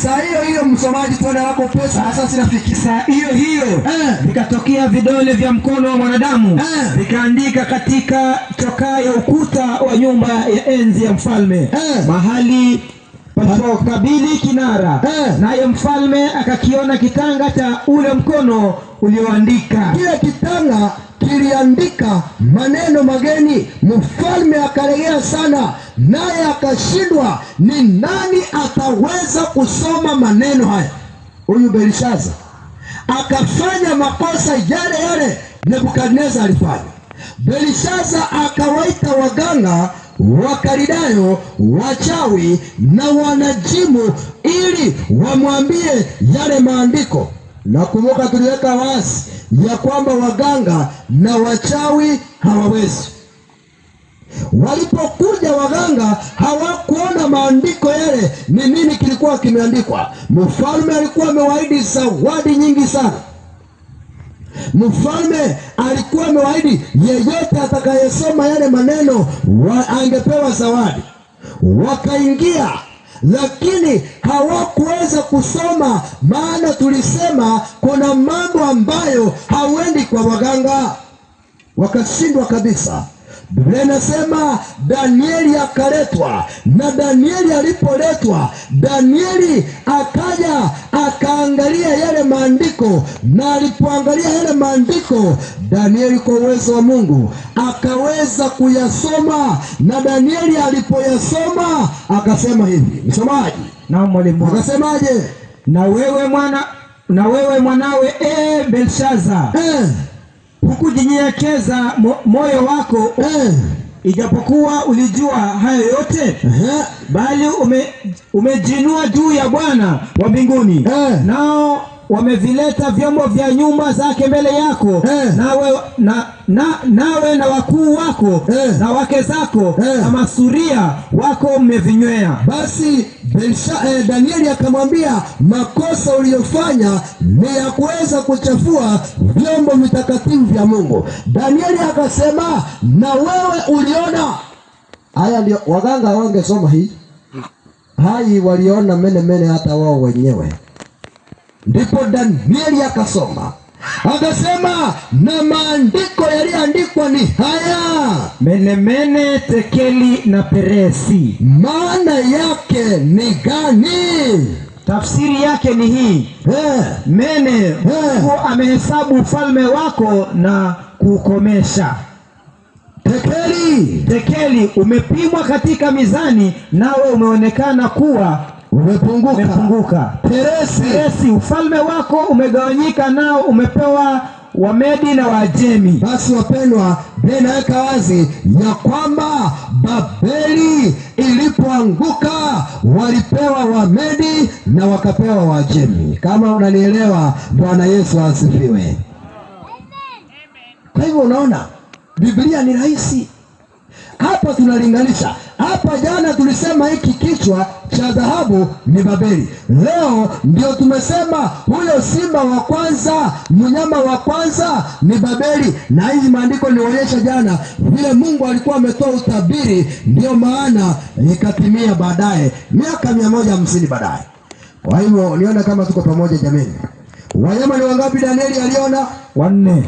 saa hiyo msomaji, tuone hapo pesa. Sasa sinafiki saa hiyo vikatokea vidole vya mkono wa mwanadamu vikaandika katika chokaa ya ukuta wa nyumba ya enzi ya mfalme mahali palipokabili kinara. Naye mfalme akakiona kitanga cha ule mkono ulioandika. Kile kitanga kiliandika maneno mageni. Mfalme akalegea sana, naye akashindwa ni nani ataweza kusoma maneno haya. Huyu Belshaza akafanya makosa yale Nebukadneza alifanya. Belshaza akawaita waganga, Wakalidayo, wachawi na wanajimu ili wamwambie yale maandiko. Na kumbuka tuliweka wazi ya kwamba waganga na wachawi hawawezi. Walipokuja waganga hawakuona maandiko yale ni nini kilikuwa kimeandikwa. Mfalme alikuwa amewaahidi zawadi nyingi sana. Mfalme alikuwa amewaahidi yeyote atakayesoma yale maneno angepewa zawadi. Wakaingia, lakini hawakuweza kusoma, maana tulisema kuna mambo ambayo hauendi kwa waganga. Wakashindwa kabisa. Biblia inasema Danieli akaletwa, na Danieli alipoletwa, Danieli akaja akaangalia yale maandiko, na alipoangalia yale maandiko, Danieli kwa uwezo wa Mungu akaweza kuyasoma. Na Danieli alipoyasoma akasema hivi, msomaji. Na mwalimu akasemaje? Na wewe mwanawe Belshaza, hukujinyenyekeza moyo wako, ijapokuwa ulijua hayo yote, bali umejinua juu ya Bwana wa mbinguni. Nao wamevileta vyombo vya nyumba zake mbele yako, nawe na wakuu wako na wake zako na masuria wako mmevinywea. Basi Danieli akamwambia, makosa uliyofanya ni ya kuweza kuchafua vyombo vitakatifu vya Mungu. Danieli akasema, na wewe uliona haya. Ndio waganga wangesoma hii waliona mene hata wao wenyewe. Ndipo Danieli akasoma akasema, na maandiko yaliyoandikwa ni haya: mene, tekeli na peresi. Maana yake ni gani? Tafsiri yake ni hii: mene, Mungu amehesabu ufalme wako na kukomesha. Tekeli, umepimwa katika mizani, nawe umeonekana kuwa umepunguka. Peresi, ufalme wako umegawanyika, nao umepewa Wamedi na Waajemi. Basi wapendwa, Biblia inaweka wazi ya kwamba Babeli ilipoanguka walipewa Wamedi na wakapewa Waajemi. Kama unanielewa, Bwana Yesu asifiwe. Kwa hivyo unaona, Biblia ni rahisi. Hapa tunalinganisha. Hapa jana tulisema hiki kichwa cha dhahabu ni Babeli. Leo ndio tumesema huyo simba wa kwanza, mnyama wa kwanza ni Babeli. Na hizi maandiko nionyesha jana vile Mungu alikuwa ametoa utabiri, ndio maana ikatimia baadaye, miaka 150 baadaye. Kwa hivyo niona kama tuko pamoja jameni. Wanyama ni wangapi Danieli aliona? 4.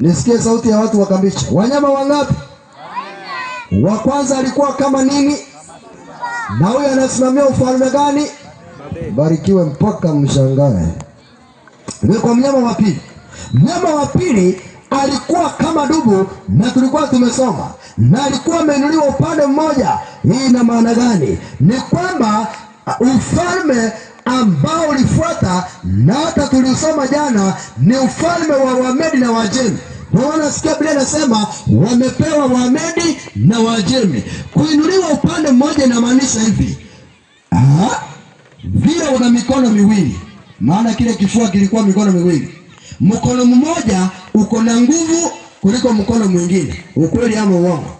Nisikie sauti ya watu wakambicha. Wanyama wangapi? Wa kwanza alikuwa kama nini? Na huyo anasimamia ufalme gani? Barikiwe mpaka mshangae. Kwa mnyama wa pili. Mnyama wa pili alikuwa kama dubu, na tulikuwa tumesoma, na alikuwa ameinuliwa upande mmoja. Hii ina maana gani? Ni kwamba ufalme ambao ulifuata, na hata tulisoma jana, ni ufalme wa Wamedi na Waajemi. Naona sikia Biblia inasema wamepewa Wamedi na Waajemi. Kuinuliwa upande mmoja inamaanisha hivi. Vile una mikono miwili, maana kile kifua kilikuwa mikono miwili. Mkono mmoja uko na nguvu kuliko mkono mwingine. Ukweli ama uongo?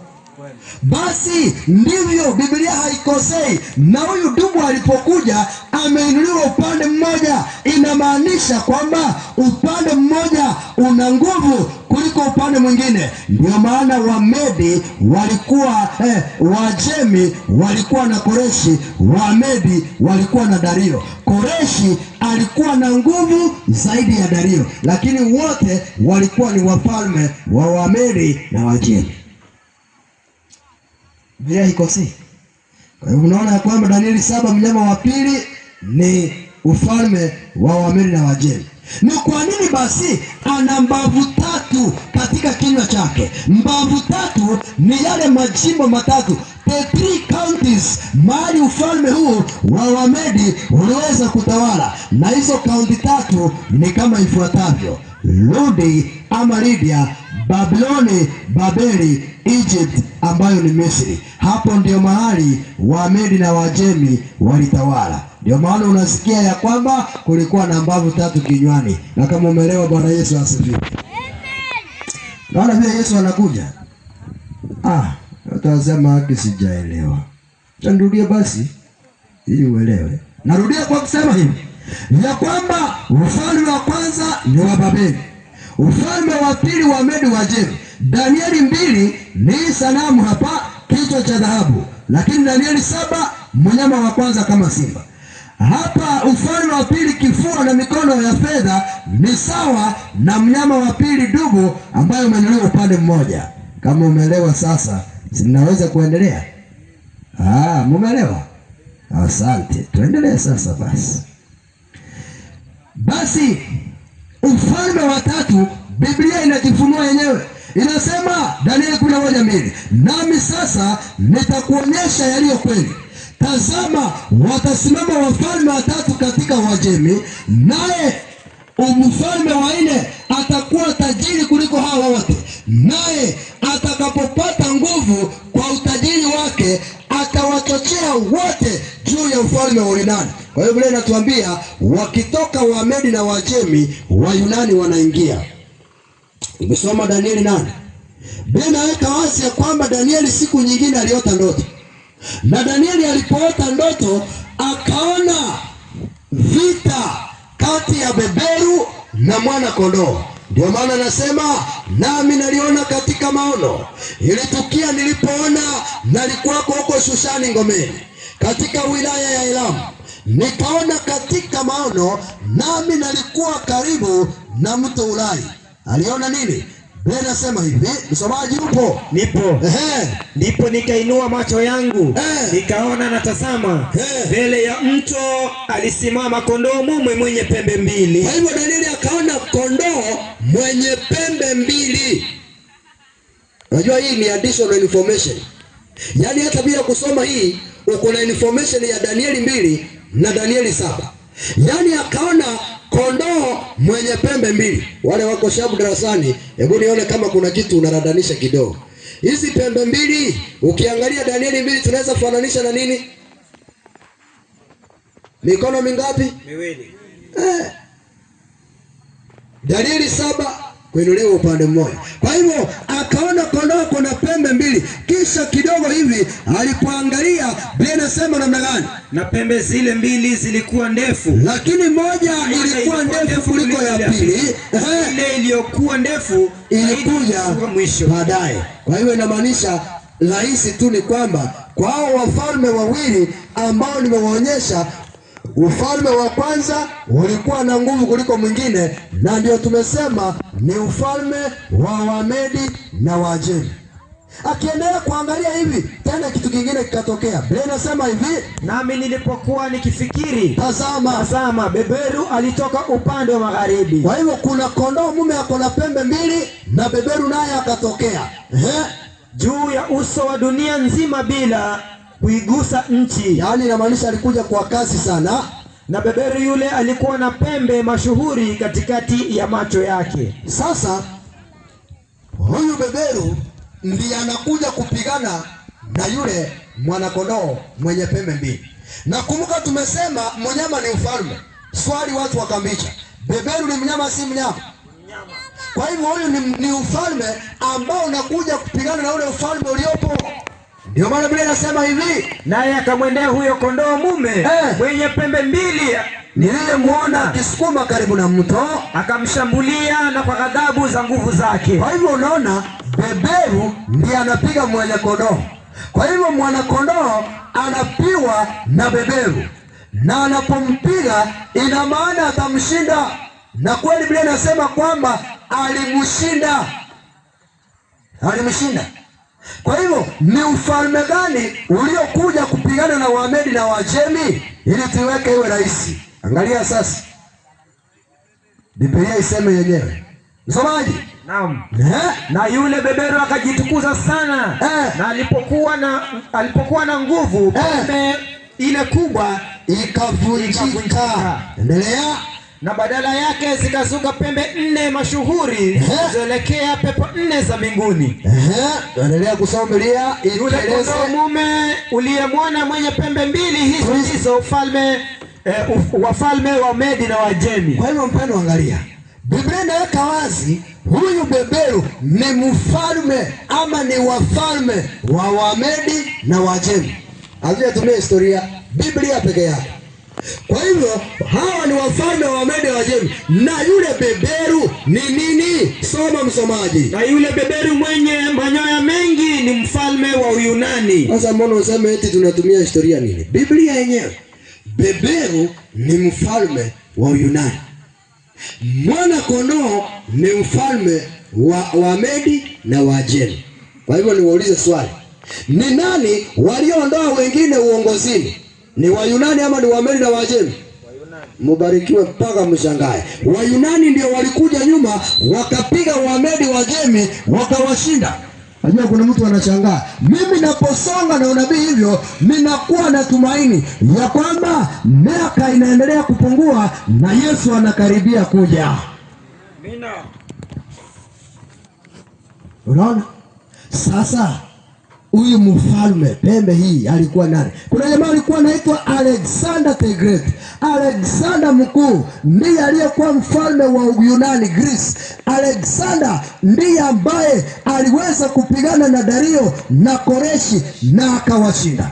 Basi ndivyo Biblia haikosei. Na huyu dubu alipokuja ameinuliwa upande mmoja, inamaanisha kwamba upande mmoja una nguvu kuliko upande mwingine. Ndio maana Wamedi walikuwa Waajemi walikuwa na Koreshi, Wamedi walikuwa na Dario. Koreshi alikuwa na nguvu zaidi ya Dario, lakini wote walikuwa ni wafalme wa Wamedi na Waajemi. Biblia haikosei. Kwa hiyo unaona kwamba Danieli 7 mnyama wa pili ni ufalme wa Wamedi na Waajemi. Ni kwa nini basi ana mbavu 3 katika kinywa chake? Mbavu 3 ni yale majimbo matatu, the 3 counties, mahali ufalme huu wa Wamedi uliweza kutawala. Na hizo kaunti 3 ni kama ifuatavyo: Ludi ama Lydia, Babiloni, Babeli, Egypt ambayo ni Misri. Hapo ndio mahali Wamedi na Waajemi walitawala. Ndio maana unasikia ya kwamba kulikuwa na mbavu 3 kinywani. Na kama umeelewa, Bwana Yesu asifiwe. Naona vile Yesu anakuja. Utasema haki sijaelewa. Nirudie basi ili uelewe. Narudia kwa kusema hivi ya kwamba ufalme wa kwanza ni wa Babeli, ufalme wa pili wa Wamedi Waajemi. Danieli 2 ni sanamu hapa, kichwa cha dhahabu, lakini Danieli 7 mnyama wa kwanza kama simba. Hapa ufalme wa pili kifua na mikono ya fedha ni sawa na mnyama wa pili dubu ambayo umeinuliwa upande mmoja. Kama umeelewa sasa, sinaweza kuendelea? Mumeelewa? Asante. Tuendelee sasa basi. Basi ufalme wa tatu Biblia inajifunua yenyewe. Inasema Danieli 11:2, nami sasa nitakuonyesha yaliyo kweli. Tazama, watasimama wafalme watatu katika Uajemi, naye mfalme wa 4 atakuwa tajiri kuliko hawa wote. Naye atakapopata nguvu kwa utajiri wake, atawachochea wote juu ya ufalme wa Yunani. Kwa hiyo Biblia inatuambia wakitoka Wamedi na Waajemi, Wayunani wanaingia. Umesoma Danieli 8. Biblia inaweka wazi ya kwamba Danieli siku nyingine aliota ndoto. Na Danieli alipoota ndoto akaona vita kati ya beberu na mwana kondoo. Ndio maana nasema nami naliona katika maono. Ilitukia nilipoona nalikuwako huko Shushani ngomeni, katika wilaya ya Elamu. Nikaona katika maono, nami nalikuwa karibu na mto Ulai. Aliona nini? Biblia inasema hivi, msomaji upo? Nipo. Ndipo nikainua macho yangu, nikaona na tazama, mbele ya mto alisimama kondoo mume mwenye pembe 2. Kwa hivyo Danieli akaona kondoo mwenye pembe 2. Unajua hii ni additional information. Yaani hata bila kusoma hii uko na information ya Danieli 2 na Danieli 7. Yaani akaona kondoo mwenye pembe mbili. Wale wako shabu darasani, hebu nione kama kuna kitu unaradanisha kidogo. Hizi pembe mbili ukiangalia Danieli 2 tunaweza fananisha na nini? Mikono mingapi? Miwili. Danieli 7 kuinuliwa upande mmoja. Kwa hivyo akaona kondoo kuna pembe mbili. Kisha kidogo hivi alipoangalia, Biblia inasema namna gani? Na pembe zile mbili zilikuwa ndefu, lakini moja ilikuwa ndefu kuliko ya pili. Ile iliyokuwa ndefu ilikuja mwisho baadaye. Kwa hivyo inamaanisha rahisi tu ni kwamba kwa hao wafalme wawili ambao nimewaonyesha, ufalme wa kwanza ulikuwa na nguvu kuliko mwingine, na ndio tumesema ni ufalme wa Wamedi na Waajemi. Akiendelea kuangalia hivi, tena kitu kingine kikatokea. Biblia inasema hivi, nami nilipokuwa nikifikiri, tazama beberu alitoka upande wa magharibi. Kwa hivyo kuna kondoo mume ako na pembe mbili na beberu naye akatokea juu ya uso wa dunia nzima bila kuigusa nchi. Yaani inamaanisha alikuja kwa kasi sana. Na beberu yule alikuwa na pembe mashuhuri katikati ya macho yake. Sasa huyu beberu ndiye anakuja kupigana na yule mwanakondoo mwenye pembe mbili. Na kumbuka tumesema mnyama ni ufalme. Swali watu wakambicha, beberu ni mnyama si mnyama? Mnyama. Kwa hivyo huyu ni ufalme ambao unakuja kupigana na ule ufalme uliopo. Ndio maana Biblia inasema hivi, naye akamwendea huyo kondoo mume mwenye pembe mbili niliyemuona akisukuma karibu na mto, akamshambulia na kwa ghadhabu za nguvu zake. Kwa hivyo unaona beberu ndiye anapiga mwenye kondoo. Kwa hivyo mwana kondoo anapiwa na beberu, na anapompiga ina maana atamshinda, na kweli Biblia inasema kwamba alimshinda. Kwa hivyo ni ufalme gani uliokuja kupigana na Wamedi na Waajemi ili tuweke iwe rahisi? Angalia sasa, Biblia iseme yenyewe. Msomaji? Naam. Na yule beberu akajitukuza sana. Na alipokuwa na nguvu, pembe ile kubwa ikavunjika. Endelea. Na badala yake zikazuka pembe 4 mashuhuri zilizoelekea pepo 4 za mbinguni. Endelea kusoma Biblia. Yule kondoo mume uliyemwona mwenye pembe mbili hizo ndizo wafalme wa Medi na Waajemi. Kwa hivyo mpendo, angalia, Biblia inaweka wazi huyu beberu ni mfalme ama ni wafalme wa Wamedi na Waajemi. Hazitumia historia, Biblia peke yake. Kwa hivyo hawa ni wafalme wa Wamedi na Waajemi. Na yule beberu ni nini? Soma msomaji. Na yule beberu mwenye manyoya mengi ni mfalme wa Uyunani. Sasa mbona useme eti tunatumia historia nini? Biblia yenyewe, beberu ni mfalme wa Uyunani. Mwana kondoo ni mfalme wa Wamedi na Waajemi. Kwa hivyo niwaulize swali, ni nani walioondoa wengine uongozini? Ni Wayunani ama ni Wamedi na Waajemi? Wayunani. Mubarikiwe mpaka mshangae. Wayunani ndio walikuja nyuma wakapiga Wamedi Waajemi wakawashinda. Najua kuna mtu anashangaa. Mimi naposonga na unabii hivyo, ninakuwa na tumaini ya kwamba miaka inaendelea kupungua na Yesu anakaribia kuja. Amina. Unaona? Sasa huyu mfalme pembe hii alikuwa nani? Kuna jamaa alikuwa anaitwa Alexander the Great. Alexander mkuu ndiye aliyekuwa mfalme wa Uyunani, Greece. Alexander ndiye ambaye aliweza kupigana na Dario na Koreshi na akawashinda.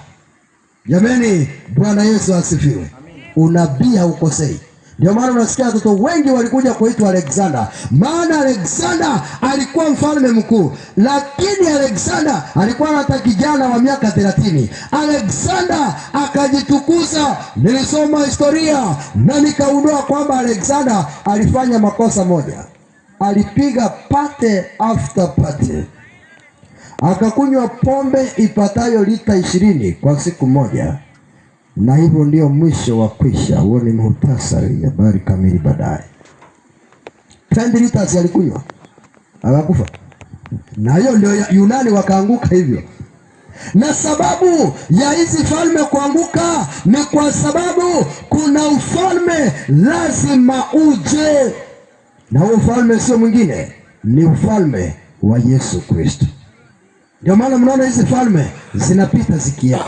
Jamani, Bwana Yesu asifiwe. Unabii haukosei. Ndio maana unasikia watoto wengi walikuja kuitwa Alexander, maana Alexander alikuwa mfalme mkuu. Lakini Alexander alikuwa hata kijana wa miaka 30. Alexander akajitukuza. Nilisoma historia na nikaundua kwamba Alexander alifanya makosa moja. Alipiga pate after pate, akakunywa pombe ipatayo lita 20 kwa siku moja. Na hivyo ndio mwisho wa kwisha. Huo ni muhtasari, habari kamili baadaye. 20 liters alikunywa akakufa. Na hiyo ndio Yunani wakaanguka hivyo. Na sababu ya hizi falme kuanguka ni kwa sababu kuna ufalme lazima uje, na huo ufalme sio mwingine, ni ufalme wa Yesu Kristo. Ndio maana mnaona hizi falme zinapita zikia.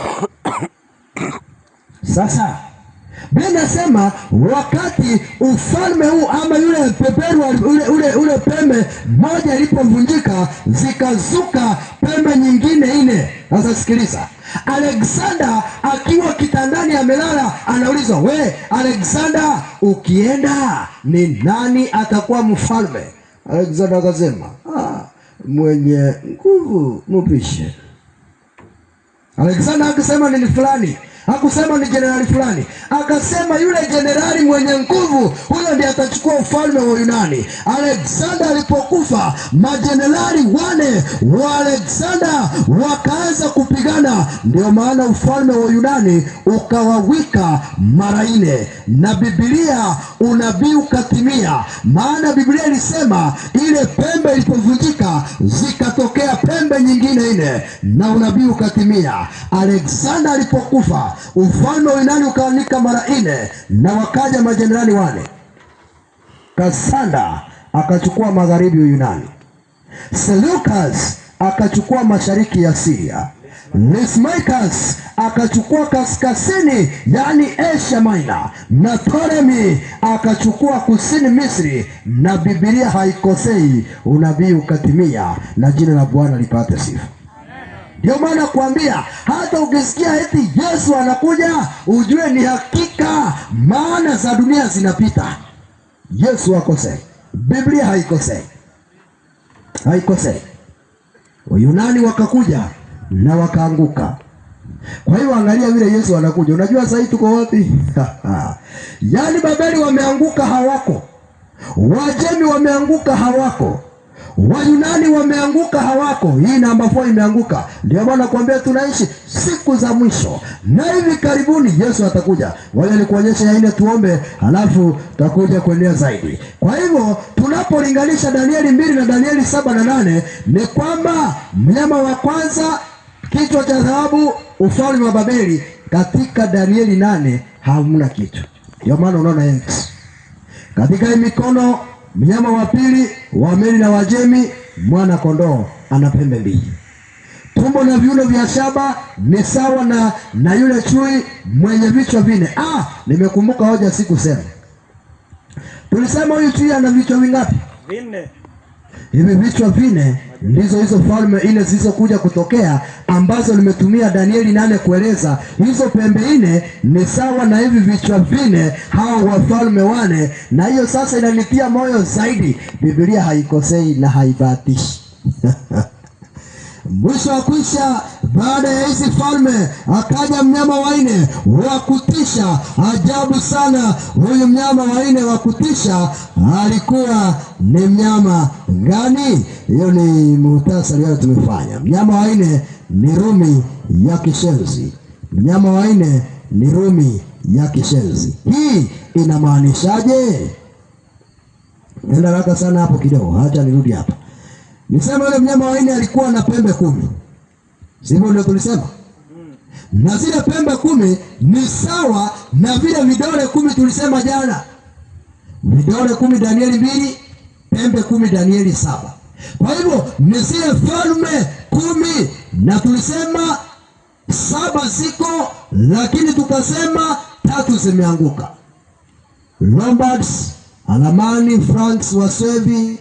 Sasa Biblia inasema wakati ufalme huu ama yule peperu ule pembe moja ilipovunjika, zikazuka pembe nyingine 4. Sasa sikiliza, Alexander akiwa kitandani amelala, anaulizwa, we Alexander, ukienda ni nani atakuwa mfalme? Alexander akasema, mwenye nguvu mupishe. Alexander akasema ni fulani, hakusema ni jenerali fulani, akasema yule jenerali mwenye nguvu, huyo ndiye atachukua ufalme wa Yunani. Alexander alipokufa, majenerali 4 wa Alexander wakaanza kupigana, ndio maana ufalme wa Yunani ukawawika mara 4, na Biblia unabii ukatimia. Maana Biblia ilisema ile pembe ilipovunjika zikatokea pembe nyingine 4, na unabii ukatimia. Alexander alipokufa, ufalme wa Yunani ukawanika mara 4, na wakaja majenerali 4. Kasanda akachukua magharibi ya Yunani, Seleucus akachukua mashariki ya Syria, Lysimachus akachukua kaskazini, yani Asia Minor, na Ptolemy akachukua kusini Misri. Na Biblia haikosei, unabii ukatimia, na jina la Bwana lipate sifa. Ndio maana kuambia, hata ukisikia eti Yesu anakuja, ujue ni hakika, maana za dunia zinapita. Yesu hakosei, Biblia haikosei, haikosei. Wayunani wakakuja na wakaanguka. Kwa hiyo angalia vile Yesu anakuja. Unajua sasa tuko wapi? Yaani Babeli wameanguka, hawako. Wajemi wameanguka, hawako. Wayunani wameanguka, hawako. Hii namba 4 imeanguka. Ndio maana nakwambia tunaishi siku za mwisho, na hivi karibuni Yesu atakuja. Wale nikuonyesha ya 4 tuombe, halafu tutakuja kuendelea zaidi. Kwa hivyo tunapolinganisha Danieli 2 na Danieli 7 na 8, ni kwamba mnyama wa kwanza kichwa cha dhahabu, ufalme wa Babeli. Katika Danieli 8 hamna kitu. Ndio maana unaona X. Katika hii mikono, mnyama wa pili, Wamedi na Wajemi, mwana kondoo ana pembe 2. Tumbo na viuno vya shaba ni sawa na yule chui mwenye vichwa 4. Nimekumbuka hoja sikusema. Tulisema huyu chui ana vichwa vingapi? 4. Hivi vichwa 4 ndizo hizo falme 4 zilizokuja kutokea, ambazo nimetumia Danieli 8 kueleza. Hizo pembe 4 ni sawa na hivi vichwa 4, hao wafalme 4. Na hiyo sasa inanitia moyo zaidi, Biblia haikosei na haibatishi. Mwisho wa kwisha, baada ya hizi falme akaja mnyama wa 4 wa kutisha. Ajabu sana, huyu mnyama wa 4 wa kutisha alikuwa ni mnyama gani? Hiyo ni muhtasari leo tumefanya. Mnyama wa 4 ni Rumi ya kishenzi. Mnyama wa 4 ni Rumi ya kishenzi. Hii inamaanishaje? Nenda haraka sana hapo kidogo, acha nirudi hapa. Nisema yule mnyama wa 4 alikuwa na pembe 10. Sivyo ndio tulisema? Na zile pembe 10 ni sawa na vile vidole 10 tulisema jana. Vidole 10 Danieli 2, pembe 10 Danieli 7. Kwa hivyo ni zile falme 10, na tulisema 7 ziko, lakini tukasema 3 zimeanguka. Lombards, Alamani, Franks, Wasevi,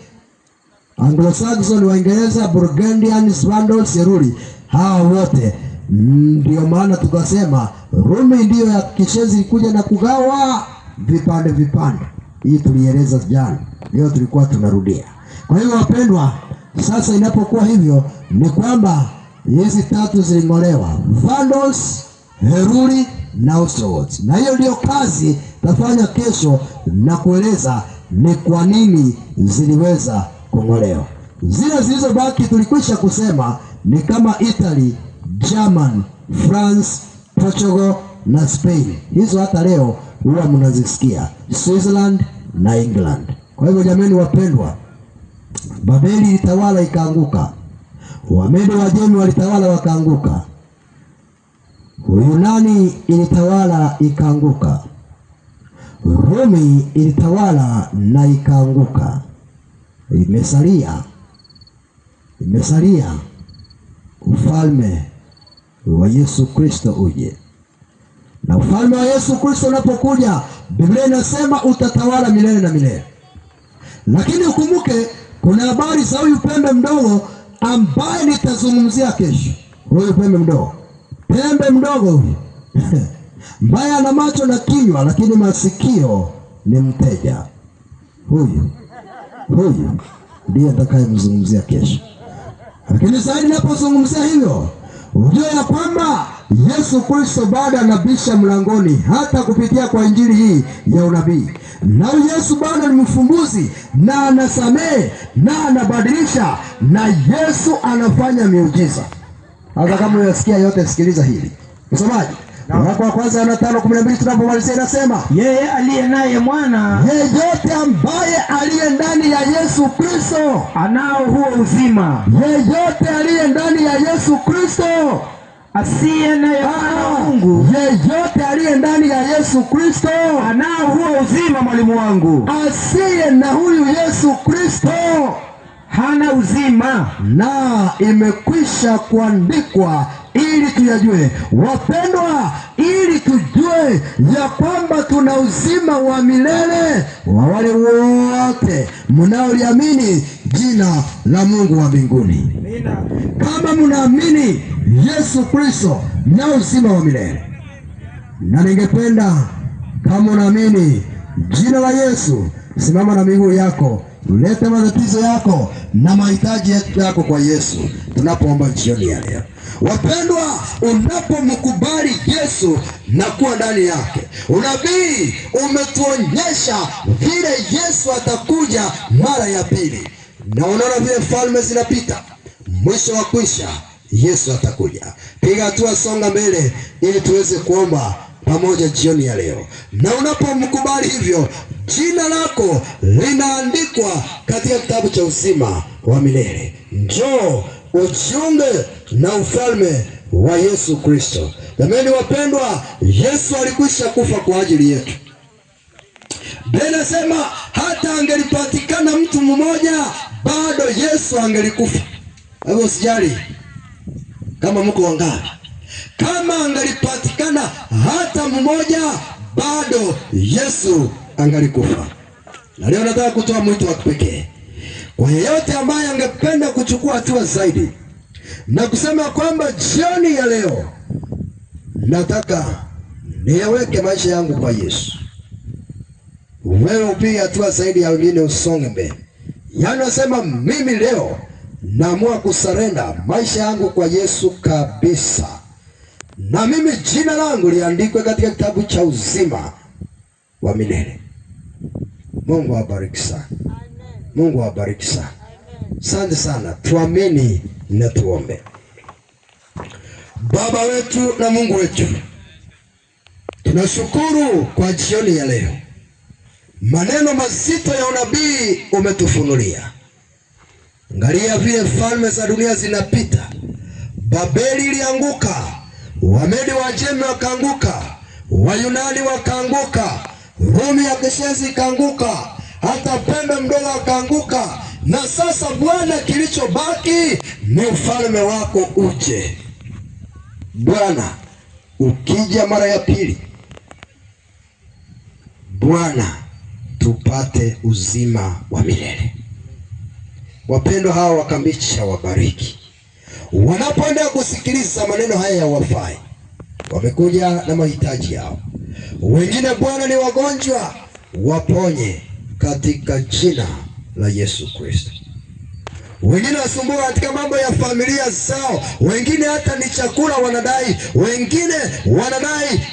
Anglo-Saxon, Waingereza, Burgundians, Vandals, Yeruli, hawa wote. Ndio maana tukasema Rumi ndiyo ya kishenzi ilikuja na kugawa vipande. Hii tulieleza jana, leo tulikuwa tunarudia. Kwa hiyo wapendwa, sasa inapokuwa hivyo ni kwamba hizi 3 ziling'olewa: Vandals, Heruli na Ostrogoths. Na hiyo ndio kazi tafanya kesho, na kueleza ni kwa nini ziliweza kung'olewa. Zile zilizobaki tulikwisha kusema ni kama Italy, German, France, Portugal na Spain. Hizo hata leo huwa mnazisikia, Switzerland na England. Kwa hivyo jamani wapendwa, Babeli ilitawala ikaanguka. Wamedi Wajemi walitawala wakaanguka. Uyunani ilitawala ikaanguka. Rumi ilitawala na ikaanguka. Imesalia ufalme wa Yesu Kristo uje. Na ufalme wa Yesu Kristo unapokuja, Biblia inasema utatawala milele na milele. Lakini ukumbuke kuna habari za huyu pembe mdogo ambaye nitazungumzia kesho. Huyu pembe mdogo huyu mbaya ana macho na kinywa, lakini masikio ni mteja. Huyu ndiye atakayemzungumzia kesho. Lakini zaidi napozungumzia hivyo, ujue ya kwamba Yesu Kristo bado anabisha mlangoni, hata kupitia kwa injili hii ya unabii. Na Yesu bado ni mfumbuzi, na anasamehe na anabadilisha, na Yesu anafanya miujiza. Hata kama unasikia yote, sikiliza hili msomaji. Waraka wa kwanza Yohana 5:12 tunapomalizia inasema, yeye aliye naye mwana, yeyote ambaye aliye ndani ya Yesu Kristo anao huo uzima. Yeyote aliye ndani ya Yesu Kristo, asiye naye mwana wa Mungu, yeyote aliye ndani ya Yesu Kristo anao huo uzima. Mwalimu wangu, asiye na huyu Yesu Kristo hana uzima. Na imekwisha kuandikwa ili tuyajue, wapendwa, ili tujue ya kwamba tuna uzima wa milele wa wale wote mnaoliamini jina la Mungu wa mbinguni. Kama mnaamini Yesu Kristo na uzima wa milele. Na ningependa kama unaamini jina la Yesu, simama na miguu yako, ulete matatizo yako na mahitaji yako kwa Yesu tunapoomba jioni ya leo. Wapendwa, unapomkubali Yesu na kuwa ndani yake, unabii umetuonyesha vile Yesu atakuja mara ya pili. Na unaona vile falme zinapita, mwisho wa kwisha Yesu atakuja. Piga hatua, songa mbele ili tuweze kuomba pamoja jioni ya leo. Na unapomkubali hivyo, jina lako linaandikwa katika kitabu cha uzima wa milele. Njoo ujiunge na ufalme wa Yesu Kristo. Jamani wapendwa, Yesu alikwisha kufa kwa ajili yetu. Biblia inasema hata angelipatikana mtu mmoja, bado Yesu angelikufa. Hapo usijali kama mko wangapi, kama angelipatikana hata mmoja, bado Yesu angelikufa. Na leo nataka kutoa mwito wa kipekee kwa yeyote ambaye angependa kuchukua hatua zaidi na kusema kwamba jioni ya leo nataka niweke maisha yangu kwa Yesu. Wewe upige hatua zaidi ya wengine, usonge mbele. Yaani nasema mimi leo naamua kusarenda maisha yangu kwa Yesu kabisa, na mimi jina langu liandikwe katika kitabu cha uzima wa milele. Mungu awabariki sana. Mungu awabariki sana. Asante sana. Tuamini na tuombe. Baba wetu na Mungu wetu, tunashukuru kwa jioni ya leo. Maneno mazito ya unabii umetufunulia. Angalia vile falme za dunia zinapita. Babeli ilianguka, Wamedi Wajemi wakaanguka, Wayunani wakaanguka, Rumi ya Kishezi ikaanguka, hata pembe mdogo akaanguka. Na sasa Bwana, kilichobaki ni ufalme wako uje. Bwana, ukija mara ya pili, Bwana, tupate uzima wa milele. Wapendwa hawa wakambicha wabariki. Wanapoenda kusikiliza maneno haya ya wafai, wamekuja na mahitaji yao. Wengine Bwana ni wagonjwa, waponye katika jina la Yesu Kristo. Wengine wasumbua katika mambo ya familia zao, wengine hata ni chakula wanadai, wengine wanadai